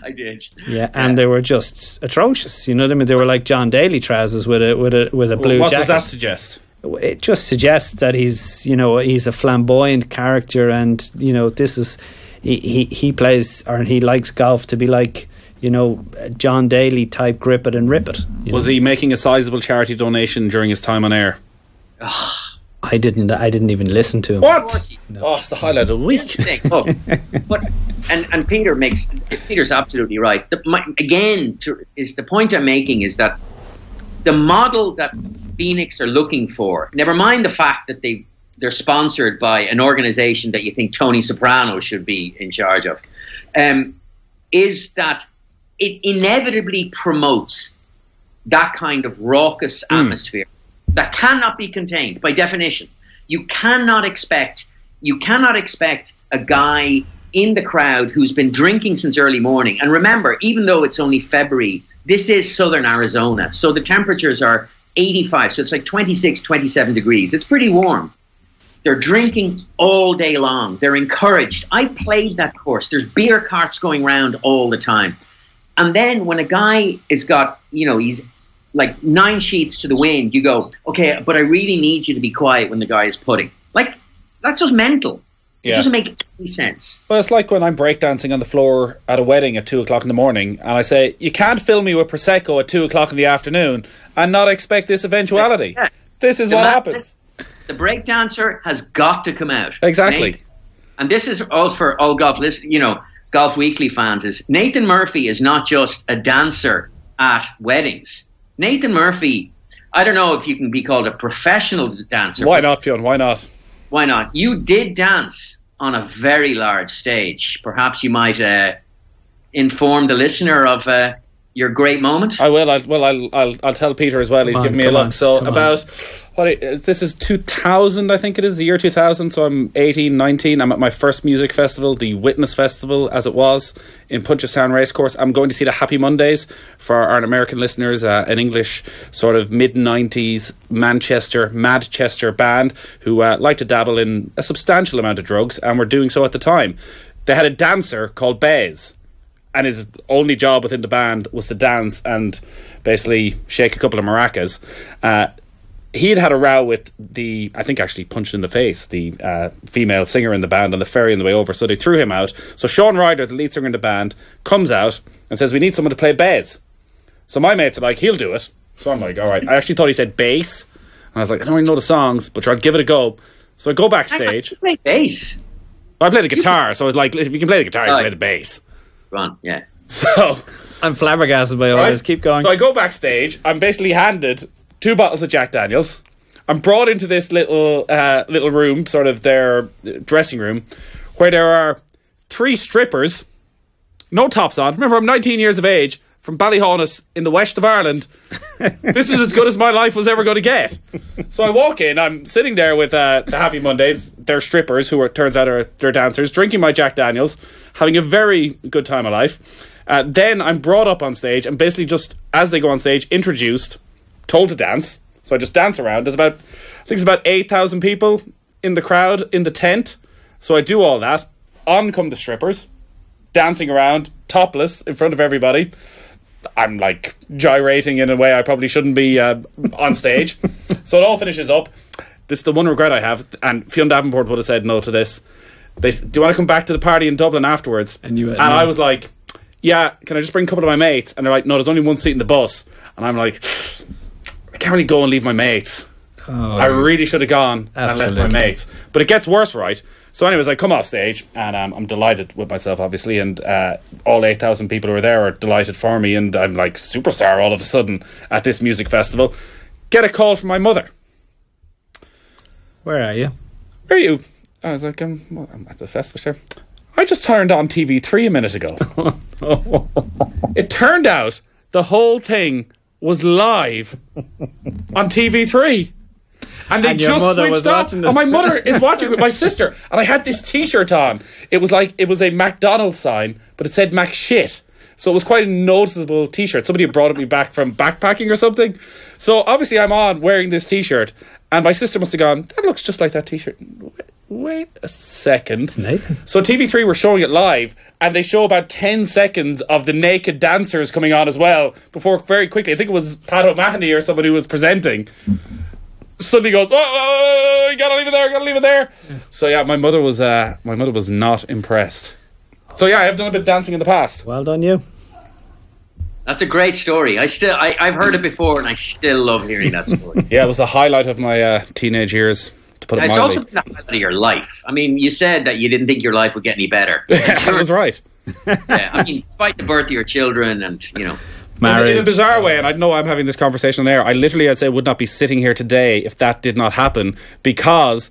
I did. Yeah, and they were just atrocious. You know what I mean? They were like John Daly trousers with a blue what jacket. What does that suggest? It just suggests that he's a flamboyant character, and this is he plays, or he likes golf to be like, John Daly type, grip it and rip it. Was he making a sizable charity donation during his time on air? I didn't even listen to him. What? No. Oh, it's the highlight of the week. But Peter's absolutely right. The point I'm making is that the model that Phoenix are looking for, never mind the fact that they're sponsored by an organisation that you think Tony Soprano should be in charge of, is that it inevitably promotes that kind of raucous atmosphere that cannot be contained by definition. You cannot expect a guy in the crowd who's been drinking since early morning. And remember, even though it's only February, this is southern Arizona, so the temperatures are 85, so it's like 26, 27 degrees. It's pretty warm. They're drinking all day long. They're encouraged. I played that course. There's beer carts going around all the time. And then when a guy has got, he's like 9 sheets to the wind, you go, okay, but I really need you to be quiet when the guy is putting. Like, that's just mental. It doesn't make any sense. Well, it's like when I'm breakdancing on the floor at a wedding at 2 o'clock in the morning, and I say, you can't fill me with Prosecco at 2 o'clock in the afternoon and not expect this eventuality. Yeah. This is what happens. The breakdancer has got to come out. Exactly. And this is also for all golf Golf Weekly fans, is Nathan Murphy is not just a dancer at weddings. Nathan Murphy, I don't know if you can be called a professional dancer. Why not, Fionn? Why not? Why not? You did dance on a very large stage. Perhaps you might inform the listener of your great moment. I will. I'll tell Peter as well. He's giving me a look. So this is 2000, I think it is, the year 2000. So I'm 18, 19. I'm at my first music festival, the Witness Festival, as it was, in Punchestown Racecourse. I'm going to see the Happy Mondays, for our American listeners, an English sort of mid-90s Madchester band who like to dabble in a substantial amount of drugs, and were doing so at the time. They had a dancer called Bez, and his only job within the band was to dance and basically shake a couple of maracas. He had a row with I think actually punched in the face, the female singer in the band on the ferry on the way over, so they threw him out. So Sean Ryder, the lead singer in the band, comes out and says, we need someone to play bass. So my mates are like, he'll do it. So I'm like, all right. I actually thought he said bass, and I was like, I don't really know the songs, but I'll give it a go. So I go backstage. You play bass? I played the guitar, so I was like, if you can play the guitar, you can play the bass. Run, yeah. So I'm flabbergasted by all this. Keep going. So I go backstage. I'm basically handed 2 bottles of Jack Daniels. I'm brought into this little room, sort of their dressing room, where there are 3 strippers, no tops on. Remember, I'm 19 years of age. from Ballyhonus in the west of Ireland. This is as good as my life was ever going to get. So I walk in, I'm sitting there with the Happy Mondays, they're strippers who it turns out are they're dancers, drinking my Jack Daniels, having a very good time of life. Then I'm brought up on stage and basically just, as they go on stage, introduced, told to dance. So I just dance around. There's about, I think it's about 8,000 people in the crowd, in the tent. So I do all that. On come the strippers, dancing around, topless, in front of everybody. I'm like gyrating in a way I probably shouldn't be on stage. So it all finishes up. This is the one regret I have, and Fionn Davenport would have said no to this. They do you want to come back to the party in Dublin afterwards? And I was like, yeah, can I just bring a couple of my mates? And they're like, no, there's only one seat in the bus. And I'm like, I can't really go and leave my mates. I really should have gone and left my mates. But it gets worse, right? So anyways, I come off stage and I'm delighted with myself, obviously, and all 8,000 people who are there are delighted for me, and I'm like superstar all of a sudden at this music festival. Get a call from my mother. Where are you? Where are you? I was like, I'm at the festival here. I just turned on TV3 a minute ago. It turned out the whole thing was live on TV3. And they just switched off. And my mother is watching with my sister. And I had this T-shirt on. It was like, it was a McDonald's sign, but it said Mac shit. So it was quite a noticeable T-shirt. Somebody had brought me back from backpacking or something. So obviously I'm on wearing this T-shirt. And my sister must have gone, that looks just like that T-shirt. Wait a second. So TV3 were showing it live, and they show about 10 seconds of the naked dancers coming on as well, before very quickly, I think it was Pat O'Mahony or somebody who was presenting, suddenly goes, oh, you gotta leave it there. Yeah. So yeah, my mother was not impressed. So yeah, I have done a bit of dancing in the past. Well done, you. That's a great story. I've heard it before, and I still love hearing that story. Yeah, it was the highlight of my teenage years. Put it it's mildly. also been the highlight of your life. I mean, you said that you didn't think your life would get any better. That was right. Yeah, I mean, despite the birth of your children and, marriage. In a bizarre way, and I know I'm having this conversation on air, I'd say would not be sitting here today if that did not happen, because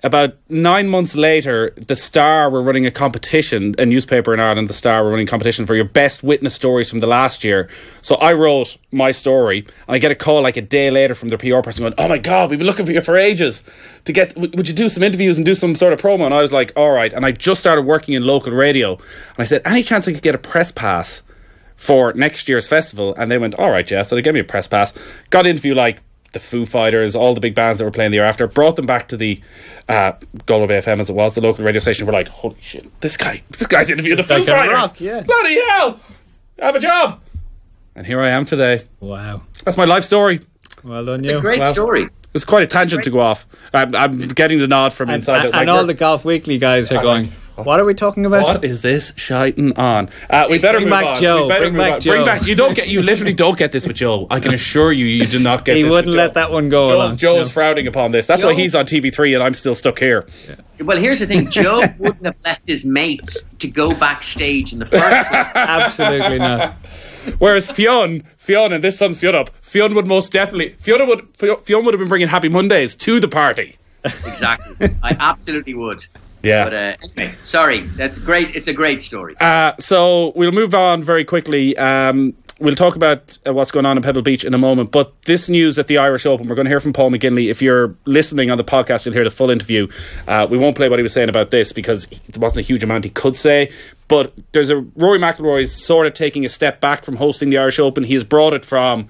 about 9 months later, The Star were running a competition, a newspaper in Ireland, The Star, were running a competition for your best witness stories from the last year. So I wrote my story, and I get a call like a day later from their PR person going, oh my God, we've been looking for you for ages. Would you do some interviews and do some sort of promo? And I was like, all right. And I just started working in local radio. And I said, any chance I could get a press pass for next year's festival? And they went, all right, yeah. So they gave me a press pass. Got an interview like the Foo Fighters, all the big bands that were playing the year after, brought them back to the Galway Bay FM as it was, the local radio station. We're like, holy shit, this guy's interviewing the Foo Fighters. Rock, yeah. Bloody hell, I have a job. And here I am today. Wow. That's my life story. Well done, you. It's a great story. It's quite a tangent to go off. I'm getting the nod from inside. And all the Golf Weekly guys are going, what are we talking about? What is this shiting on? We better bring move back on. Joe. We better bring move back on. Joe. Bring back. You literally don't get this with Joe. I can assure you, you do not get this. He wouldn't let that one go along. Joe's frowning upon this. That's why he's on TV3 and I'm still stuck here. Yeah. Well, here's the thing. Joe wouldn't have left his mates to go backstage in the first place. Absolutely not. Whereas Fionn, and this sums Fionn up, Fionn would most definitely, Fionn would have been bringing Happy Mondays to the party. Exactly. I absolutely would. Yeah. But anyway, sorry. That's great. It's a great story. So we'll move on very quickly. We'll talk about what's going on in Pebble Beach in a moment. But this news at the Irish Open, we're going to hear from Paul McGinley. If you're listening on the podcast, you'll hear the full interview. We won't play what he was saying about this because there wasn't a huge amount he could say. But there's Rory McIlroy's sort of taking a step back from hosting the Irish Open. He has brought it from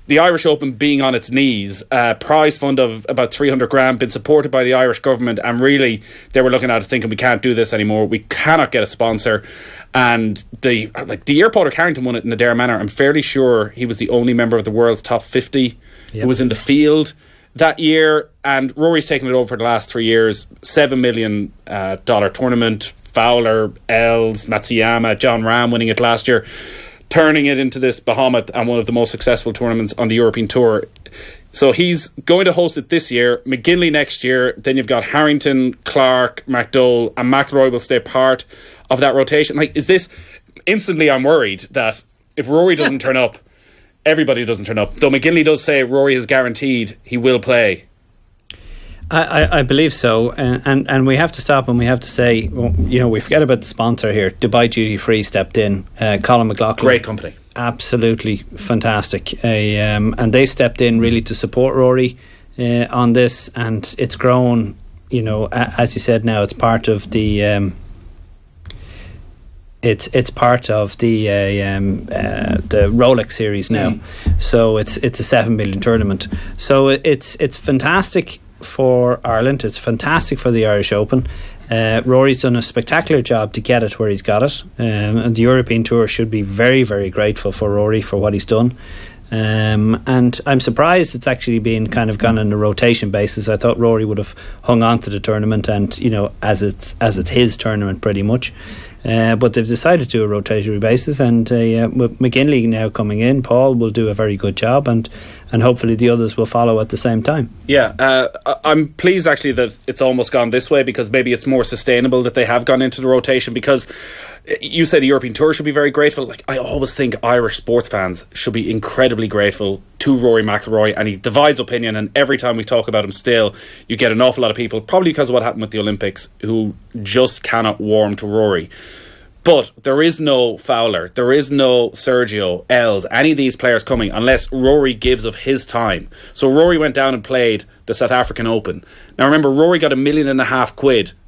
the Irish Open being on its knees, prize fund of about 300 grand, been supported by the Irish government, and really they were looking at it thinking, we can't do this anymore, we cannot get a sponsor. And the airport of Carrington won it in Adare Manor. I'm fairly sure he was the only member of the world's top 50 who was in the field that year, and Rory's taken it over for the last 3 years. $7 million tournament. Fowler, Els, Matsuyama, John Rahm winning it last year, turning it into this behemoth and one of the most successful tournaments on the European Tour. So he's going to host it this year, McGinley next year, then you've got Harrington, Clarke, McDowell, and McIlroy will stay part of that rotation. Is this... Instantly I'm worried that if Rory doesn't turn up, everybody doesn't turn up. Though McGinley does say Rory is guaranteed he will play. I believe so, and we have to stop and we have to say, well, we forget about the sponsor here. Dubai Duty Free stepped in. Colin McLaughlin, great company, absolutely fantastic, and they stepped in really to support Rory on this, and it's grown. As you said, now it's part of the. It's part of the Rolex series now, so it's a $7 million tournament. So it's fantastic for Ireland. It's fantastic for the Irish Open. Rory's done a spectacular job to get it where he's got it, and the European Tour should be very, very grateful for Rory for what he's done. And I'm surprised it's actually been kind of gone on a rotation basis. I thought Rory would have hung on to the tournament, and as it's his tournament pretty much. But they've decided to do a rotatory basis, and with McGinley now coming in, Paul will do a very good job, and hopefully the others will follow at the same time. Yeah, I'm pleased actually that it's almost gone this way, because maybe it's more sustainable that they have gone into the rotation, because you said the European Tour should be very grateful. Like, I always think Irish sports fans should be incredibly grateful to Rory McIlroy, and he divides opinion, and every time we talk about him still, you get an awful lot of people, probably because of what happened with the Olympics, who just cannot warm to Rory. But there is no Fowler, there is no Sergio, Els, any of these players coming unless Rory gives of his time. So Rory went down and played the South African Open. Now remember, Rory got £1.5 million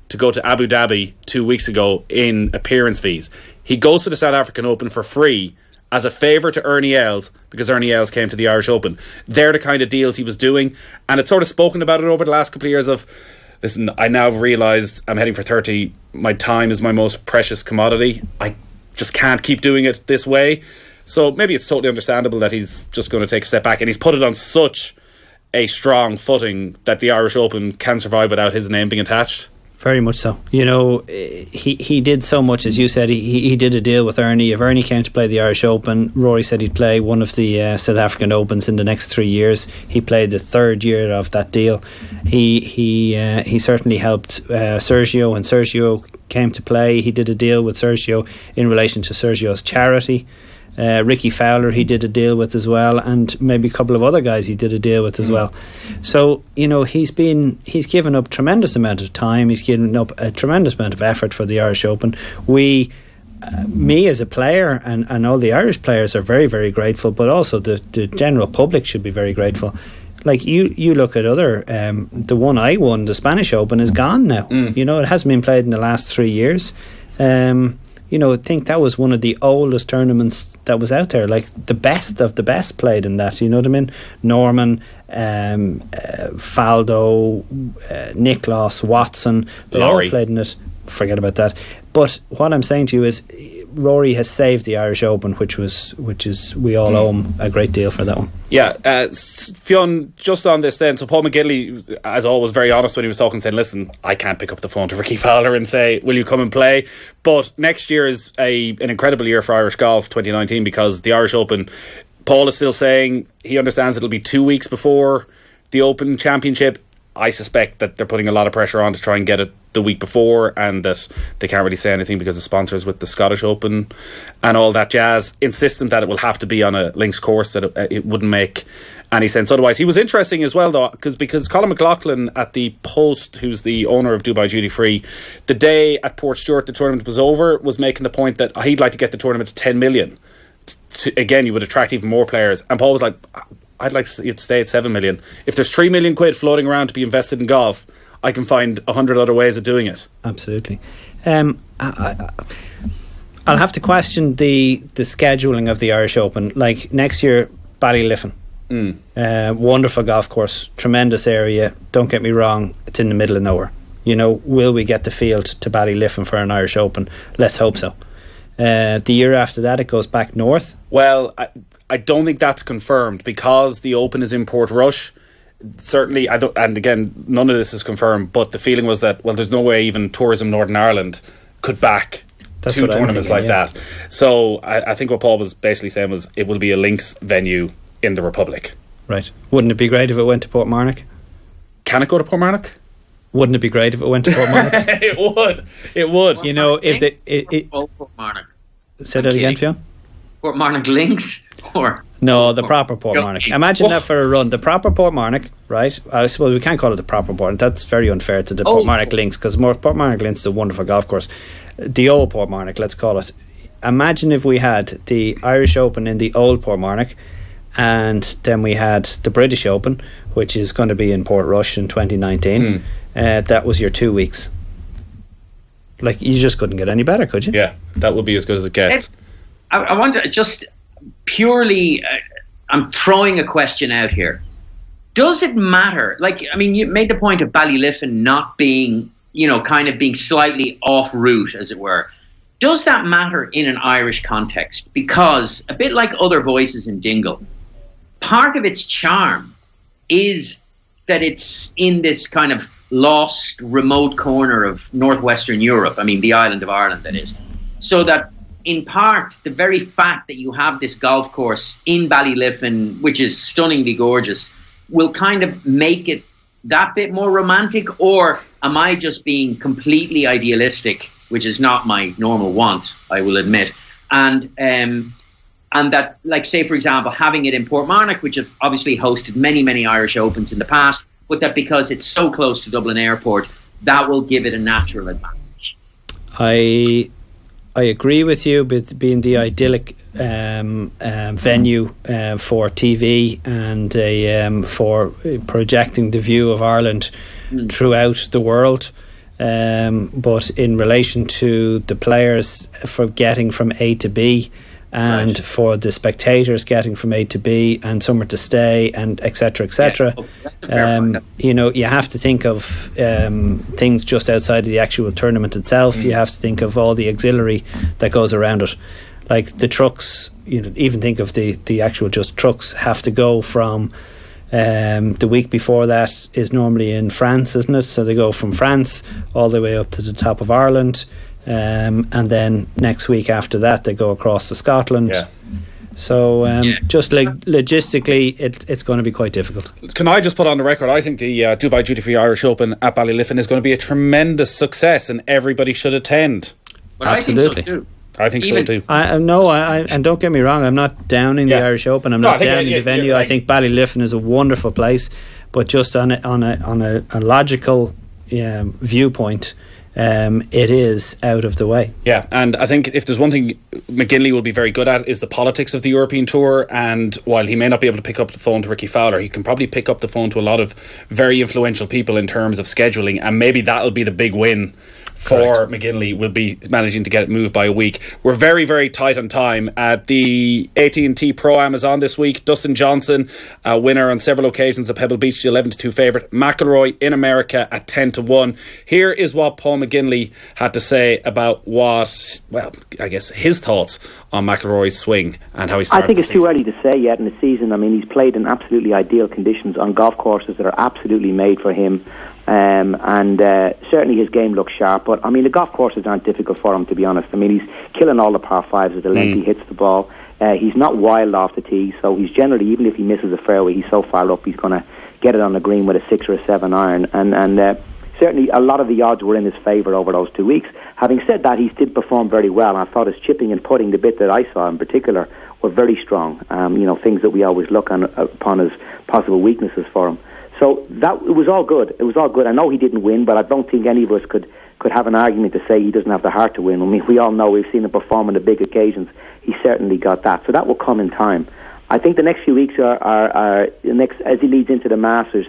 to go to Abu Dhabi 2 weeks ago in appearance fees. He goes to the South African Open for free as a favour to Ernie Els, because Ernie Els came to the Irish Open. They're the kind of deals he was doing, and it's sort of spoken about it over the last couple of years of, listen, I now have realised I'm heading for 30. My time is my most precious commodity. I just can't keep doing it this way. So maybe it's totally understandable that he's just going to take a step back, and he's put it on such a strong footing that the Irish Open can survive without his name being attached. Very much so. He did so much, as you said. He did a deal with Ernie. If Ernie came to play the Irish Open, Rory said he'd play one of the South African Opens in the next 3 years. He played the third year of that deal. He certainly helped Sergio when Sergio came to play. He did a deal with Sergio in relation to Sergio's charity. Rickie Fowler he did a deal with as well, and maybe a couple of other guys he did a deal with as well. So he's given up tremendous amount of time, he's given up a tremendous amount of effort for the Irish Open. Me as a player and all the Irish players are very, very grateful, but also the general public should be very grateful. Like you look at other the one I won, the Spanish Open, is gone now. It hasn't been played in the last 3 years. I think that was one of the oldest tournaments that was out there. Like, the best of the best played in that. You know what I mean? Norman, Faldo, Nicklaus, Watson, they Laurie all played in it. Forget about that. But what I'm saying to you is, Rory has saved the Irish Open, which is we all owe him a great deal for that one. Yeah, Fionn, just on this then, so Paul McGinley, as always, very honest when he was talking, saying, listen, I can't pick up the phone to Rickie Fowler and say, will you come and play? But next year is an incredible year for Irish golf, 2019, because the Irish Open, Paul is still saying he understands it'll be 2 weeks before the Open Championship. I suspect that they're putting a lot of pressure on to try and get it the week before, and that they can't really say anything because the sponsors with the Scottish Open and all that jazz, insistent that it will have to be on a links course, that it wouldn't make any sense otherwise. He was interesting as well, though, because Colin McLaughlin at the Post, who's the owner of Dubai Duty Free, the day at Portstewart the tournament was over, was making the point that he'd like to get the tournament to 10 million. Again, you would attract even more players. And Paul was like, I'd like it to stay at 7 million. If there's 3 million quid floating around to be invested in golf, I can find 100 other ways of doing it. Absolutely. I'll have to question the scheduling of the Irish Open. Like, next year, Ballyliffin. Wonderful golf course, tremendous area. Don't get me wrong, it's in the middle of nowhere. Will we get the field to Ballyliffin for an Irish Open? Let's hope so. The year after that, it goes back north. Well, I don't think that's confirmed, because the Open is in Portrush. Certainly, and again, none of this is confirmed, but the feeling was that, well, there's no way even Tourism Northern Ireland could back two tournaments like that. So I think what Paul was basically saying was it will be a links venue in the Republic. Right. Wouldn't it be great if it went to Portmarnock? Can it go to Portmarnock? Wouldn't it be great if it went to Portmarnock? It would. If they... Say that again, Fionn? Portmarnock Links or no, the proper Portmarnock. Imagine that for a run. The proper Portmarnock, right? I suppose we can't call it the proper Portmarnock. That's very unfair to the Portmarnock Links, because Portmarnock Links is a wonderful golf course. The old Portmarnock, let's call it. Imagine if we had the Irish Open in the old Portmarnock, and then we had the British Open, which is going to be in Portrush in 2019. That was your 2 weeks. Like, you just couldn't get any better, could you? Yeah, that would be as good as it gets. I want to just purely, I'm throwing a question out here. Does it matter? Like, I mean, you made the point of Ballyliffin not being, kind of being slightly off route, as it were. Does that matter in an Irish context? Because a bit like other voices in Dingle, part of its charm is that it's in this kind of lost, remote corner of northwestern Europe. I mean, the island of Ireland, that is. So that, in part, the very fact that you have this golf course in Ballyliffin, which is stunningly gorgeous, will kind of make it that bit more romantic? Or am I just being completely idealistic, which is not my normal want, I will admit, and that, like, say, for example, having it in Portmarnock, which has obviously hosted many, many Irish Opens in the past, but that because it's so close to Dublin Airport, that will give it a natural advantage. I agree with you with being the idyllic venue for TV and for projecting the view of Ireland throughout the world. But in relation to the players for getting from A to B, and for the spectators getting from A to B and somewhere to stay, and etc. You have to think of things just outside of the actual tournament itself. You have to think of all the auxiliary that goes around it, like the trucks. Even think of the actual just trucks have to go from the week before that is normally in France, isn't it? So they go from France all the way up to the top of Ireland. And then next week after that they go across to Scotland. So just logistically it's going to be quite difficult. Can I just put on the record, I think the Dubai Duty Free Irish Open at Ballyliffin is going to be a tremendous success and everybody should attend. But absolutely, I think so too. And don't get me wrong, I'm not downing the Irish Open. I'm not downing the venue. I think Ballyliffin is a wonderful place, but just on a logical viewpoint, it is out of the way. Yeah, and I think if there's one thing McGinley will be very good at is the politics of the European Tour, and while he may not be able to pick up the phone to Rickie Fowler, he can probably pick up the phone to a lot of very influential people in terms of scheduling, and maybe that'll be the big win for McGinley, will be managing to get it moved by a week. We're very, very tight on time. The AT&T Pro-Am is on this week. Dustin Johnson, winner on several occasions at Pebble Beach, the 11-2 favourite. McIlroy in America at 10-1. Here is what Paul McGinley had to say about his thoughts on McIlroy's swing and how he started. I think it's too early to say yet in the season. I mean, he's played in absolutely ideal conditions on golf courses that are absolutely made for him. And certainly his game looks sharp, but I mean the golf courses aren't difficult for him, to be honest. I mean, he's killing all the par fives at the length he hits the ball. He's not wild off the tee, so he's generally, even if he misses a fairway, he's so far up, he's going to get it on the green with a 6 or a 7 iron. And certainly a lot of the odds were in his favour over those 2 weeks. Having said that, he did perform very well, and I thought his chipping and putting, the bit that I saw in particular, were very strong. Things that we always look upon as possible weaknesses for him. So it was all good. It was all good. I know he didn't win, but I don't think any of us could have an argument to say he doesn't have the heart to win. I mean, we all know, we've seen him perform on the big occasions. He certainly got that. So that will come in time. I think the next few weeks are as he leads into the Masters,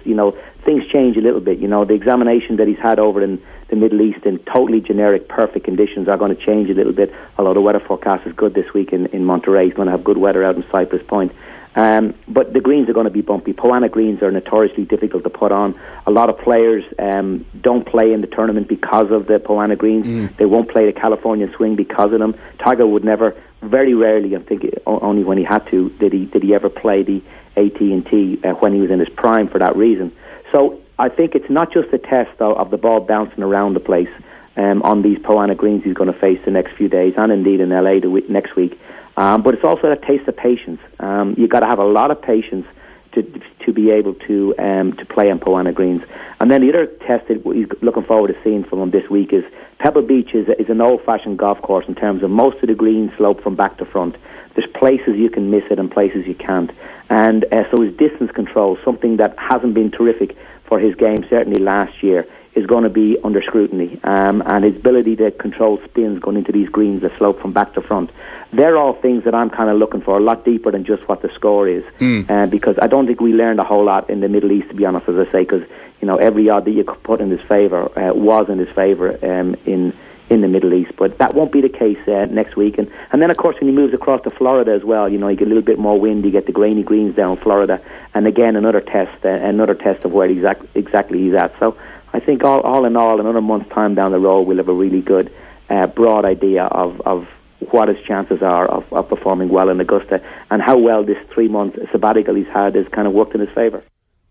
things change a little bit. The examination that he's had over in the Middle East in totally generic, perfect conditions are going to change a little bit, although the weather forecast is good this week in Monterey. He's going to have good weather out in Cypress Point. But the greens are going to be bumpy. Poana greens are notoriously difficult to put on. A lot of players don't play in the tournament because of the Poana greens. They won't play the Californian swing because of them. Tiger would never, very rarely, I think only when he had to, did he ever play the AT&T when he was in his prime for that reason. So I think it's not just a test of the ball bouncing around the place on these Poana greens he's going to face the next few days, and indeed in LA next week. But it's also a taste of patience. You've got to have a lot of patience to be able to play on Poana greens. And then the other test that he's looking forward to seeing from him this week is Pebble Beach is an old-fashioned golf course in terms of most of the greens slope from back to front. There's places you can miss it and places you can't. And so his distance control, something that hasn't been terrific for his game, certainly last year, is going to be under scrutiny. And his ability to control spins going into these greens that slope from back to front. They're all things that I'm kind of looking for, a lot deeper than just what the score is. Because I don't think we learned a whole lot in the Middle East, to be honest, as I say, because every odd that you could put in his favour was in his favour in the Middle East. But that won't be the case next week. And then, of course, when he moves across to Florida as well, you get a little bit more wind, you get the grainy greens down Florida, and again, another test of where exactly he's at. So I think all in all, another month's time down the road, we'll have a really good, broad idea of what his chances are of performing well in Augusta, and how well this 3-month sabbatical he's had has kind of worked in his favour.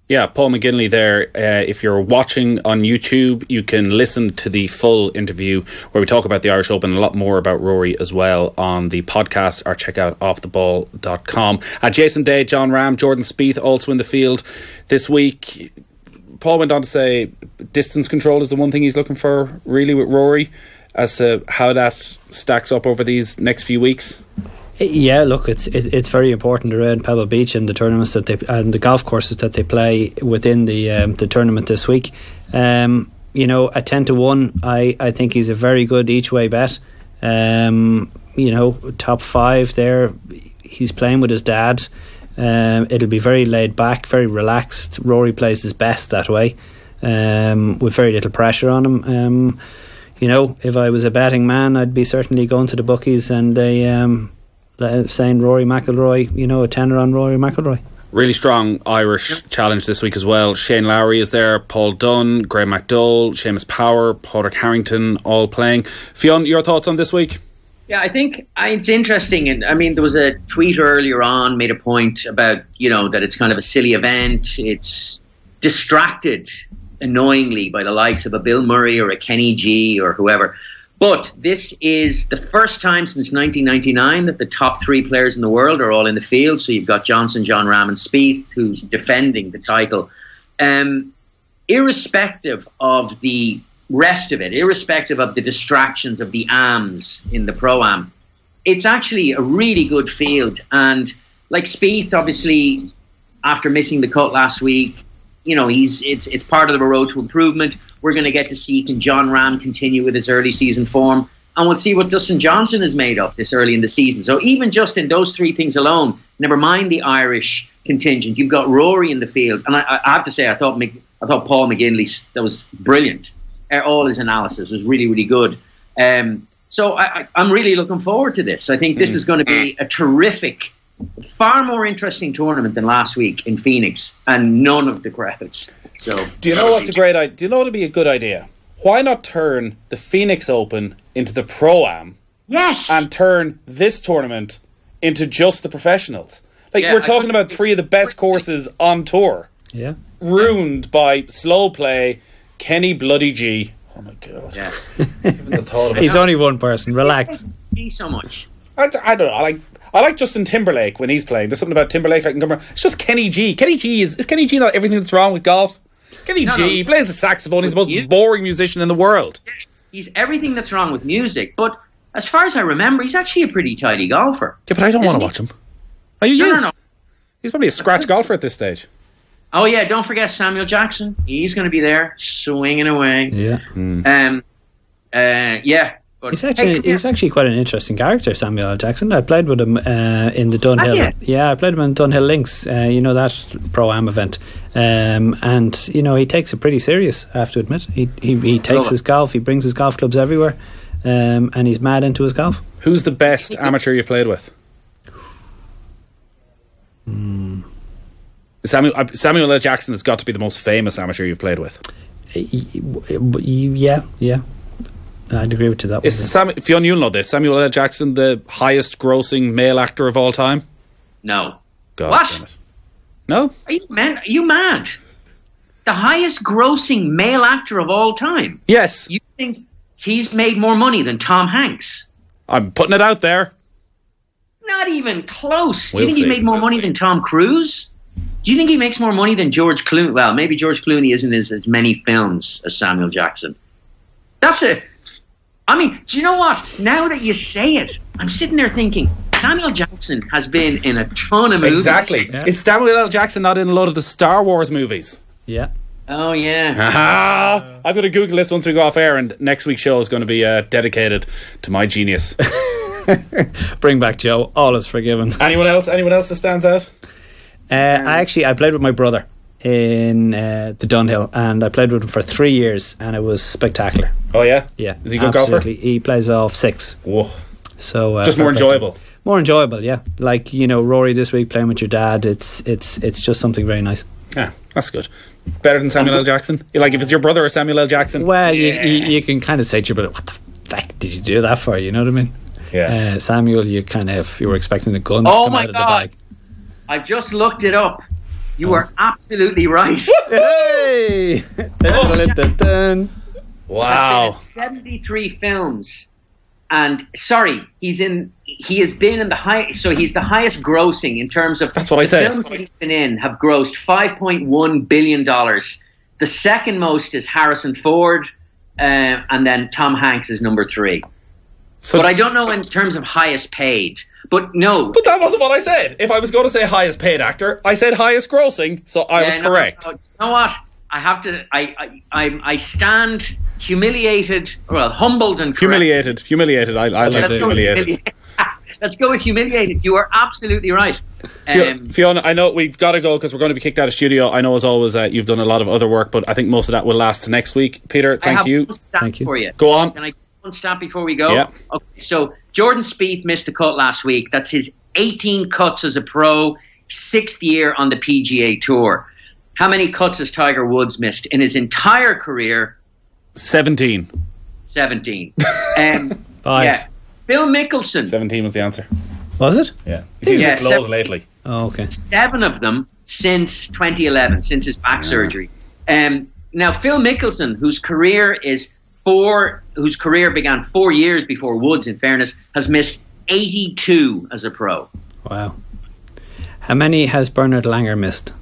Yeah, Paul McGinley there. If you're watching on YouTube, you can listen to the full interview where we talk about the Irish Open and a lot more about Rory as well on the podcast, or check out offtheball.com. Jason Day, John Rahm, Jordan Spieth also in the field this week. Paul went on to say distance control is the one thing he's looking for really with Rory, as to how that stacks up over these next few weeks. Yeah, look, it's very important around Pebble Beach and the tournaments and the golf courses that they play within the tournament this week. At 10-1, I think he's a very good each way bet. Top 5 there. He's playing with his dad. It'll be very laid back, very relaxed. Rory plays his best that way, with very little pressure on him. If I was a betting man, I'd be certainly going to the bookies and saying Rory McIlroy, a tenner on Rory McIlroy. Really strong Irish challenge this week as well. Shane Lowry is there, Paul Dunne, Graeme McDowell, Seamus Power, Padraig Harrington all playing. Fionn, your thoughts on this week? Yeah, I think it's interesting. And I mean, there was a tweet earlier on made a point about, that it's kind of a silly event. It's distracted annoyingly by the likes of a Bill Murray or a Kenny G or whoever. But this is the first time since 1999 that the top 3 players in the world are all in the field. So you've got Johnson, John Rahm and Spieth, who's defending the title. Irrespective of the rest of it, irrespective of the distractions of the AMs in the Pro-Am, it's actually a really good field. And like Spieth, obviously, after missing the cut last week, it's part of the road to improvement. We're going to get to see, can John Rahm continue with his early season form? And we'll see what Dustin Johnson is made of this early in the season. So even just in those 3 things alone, never mind the Irish contingent, you've got Rory in the field. And I have to say, I thought Paul McGinley, that was brilliant. All his analysis was really, really good. So I'm really looking forward to this. I think this is going to be a terrific, far more interesting tournament than last week in Phoenix, and none of the crowds. So, do you know what's a great idea? Do you know what would be a good idea? Why not turn the Phoenix Open into the Pro-Am? Yes, and turn this tournament into just the professionals. We're talking about 3 of the best courses on tour. Yeah, ruined by slow play. Kenny bloody G. Oh my God. Yeah. Even the thought of it. He's only one person. Relax. G so much. I don't know. I like Justin Timberlake when he's playing. There's something about Timberlake I can come around. It's just Kenny G. Kenny G is Kenny G not everything that's wrong with golf? Kenny G. He plays the saxophone. He's the most boring musician in the world. He's everything that's wrong with music. But as far as I remember, he's actually a pretty tidy golfer. Yeah, but I don't want to watch him. Oh, No. He's probably a scratch golfer at this stage. Oh yeah, don't forget Samuel Jackson. He's going to be there swinging away. Yeah. Yeah. But he's actually quite an interesting character, Samuel L. Jackson. I played with him in the Dunhill. Yeah, I played him in Dunhill Links. That Pro-Am event. And he takes it pretty serious, I have to admit. He takes his golf. He brings his golf clubs everywhere, and he's mad into his golf. Who's the best amateur you've played with? Samuel L. Jackson has got to be the most famous amateur you've played with. Yeah. I'd agree with you that one. Fionn, you'll know this. Samuel L. Jackson, the highest grossing male actor of all time? No. God what? Damn it. No? Are you mad? The highest grossing male actor of all time? Yes. You think he's made more money than Tom Hanks? I'm putting it out there. Not even close. We'll you think see. He's made more money than Tom Cruise? Do you think he makes more money than George Clooney? Well, maybe George Clooney isn't in as many films as Samuel Jackson. That's it. I mean, do you know what? Now that you say it, I'm sitting there thinking, Samuel Jackson has been in a ton of movies. Exactly. Yeah. Is Samuel L. Jackson not in a lot of the Star Wars movies? Yeah. Oh, yeah. I'm going to Google this once we go off air, and next week's show is going to be dedicated to my genius. Bring back Joe. All is forgiven. Anyone else that stands out? I played with my brother in the Dunhill, and I played with him for 3 years, and it was spectacular. Oh, yeah? Yeah. Is he a good golfer? Absolutely. He plays off 6. Whoa. So Just more enjoyable. More enjoyable, yeah. Like, Rory this week playing with your dad, it's just something very nice. Yeah, that's good. Better than Samuel L. Jackson? Like, if it's your brother or Samuel L. Jackson? Well, you can kind of say to your brother, what the fuck did you do that for? You know what I mean? Yeah. Samuel, you were expecting a gun to come out of the bag. I've just looked it up. You are absolutely right. Hey! Dun. Wow. 73 films. And he has been in the high, so he's the highest grossing in terms of. That's what I said. Films that he's been in have grossed $5.1 billion. The second most is Harrison Ford, and then Tom Hanks is number 3. So but I don't know in terms of highest paid. But no. But that wasn't what I said. If I was going to say highest paid actor, I said highest grossing, so I was correct. No, you know what? I have to. I stand humiliated, humbled and correct. Humiliated. I like humiliated. Let's go with humiliated. You are absolutely right. Fiona, I know we've got to go because we're going to be kicked out of studio. I know, as always, you've done a lot of other work, but I think most of that will last to next week. Peter, thank you. Thank you. For you. Go on. Can I one stamp before we go? Yeah. Okay. So Jordan Spieth missed a cut last week. That's his 18 cuts as a pro, 6th year on the PGA Tour. How many cuts has Tiger Woods missed in his entire career? 17. 17. 5. Yeah. Phil Mickelson. 17 was the answer. Was it? Yeah. He's missed loads lately. Oh, okay. 7 of them since 2011, since his back surgery. Now, Phil Mickelson, whose career began 4 years before Woods, in fairness, has missed 82 as a pro. Wow. How many has Bernard Langer missed?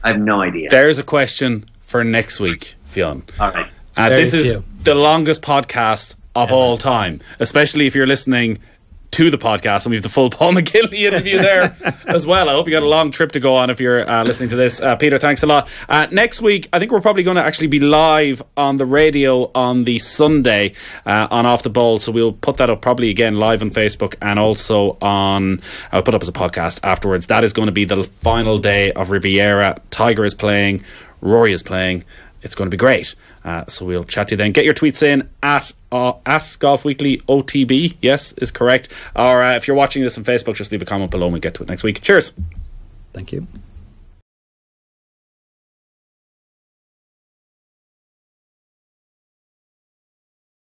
I have no idea. There's a question for next week, Fionn. All right. This is the longest podcast of all time, especially if you're listening to the podcast, and we have the full Paul McGinley interview there as well. I hope you got a long trip to go on if you're listening to this. Peter, thanks a lot. Next week, I think we're probably going to actually be live on the radio on the Sunday on Off the Bowl, so we'll put that up probably again live on Facebook, and also I'll put up as a podcast afterwards. That is going to be the final day of Riviera. Tiger is playing, Rory is playing. It's going to be great. So we'll chat to you then. Get your tweets in at Golf Weekly OTB. Yes, is correct. Or if you're watching this on Facebook, just leave a comment below and we'll get to it next week. Cheers. Thank you.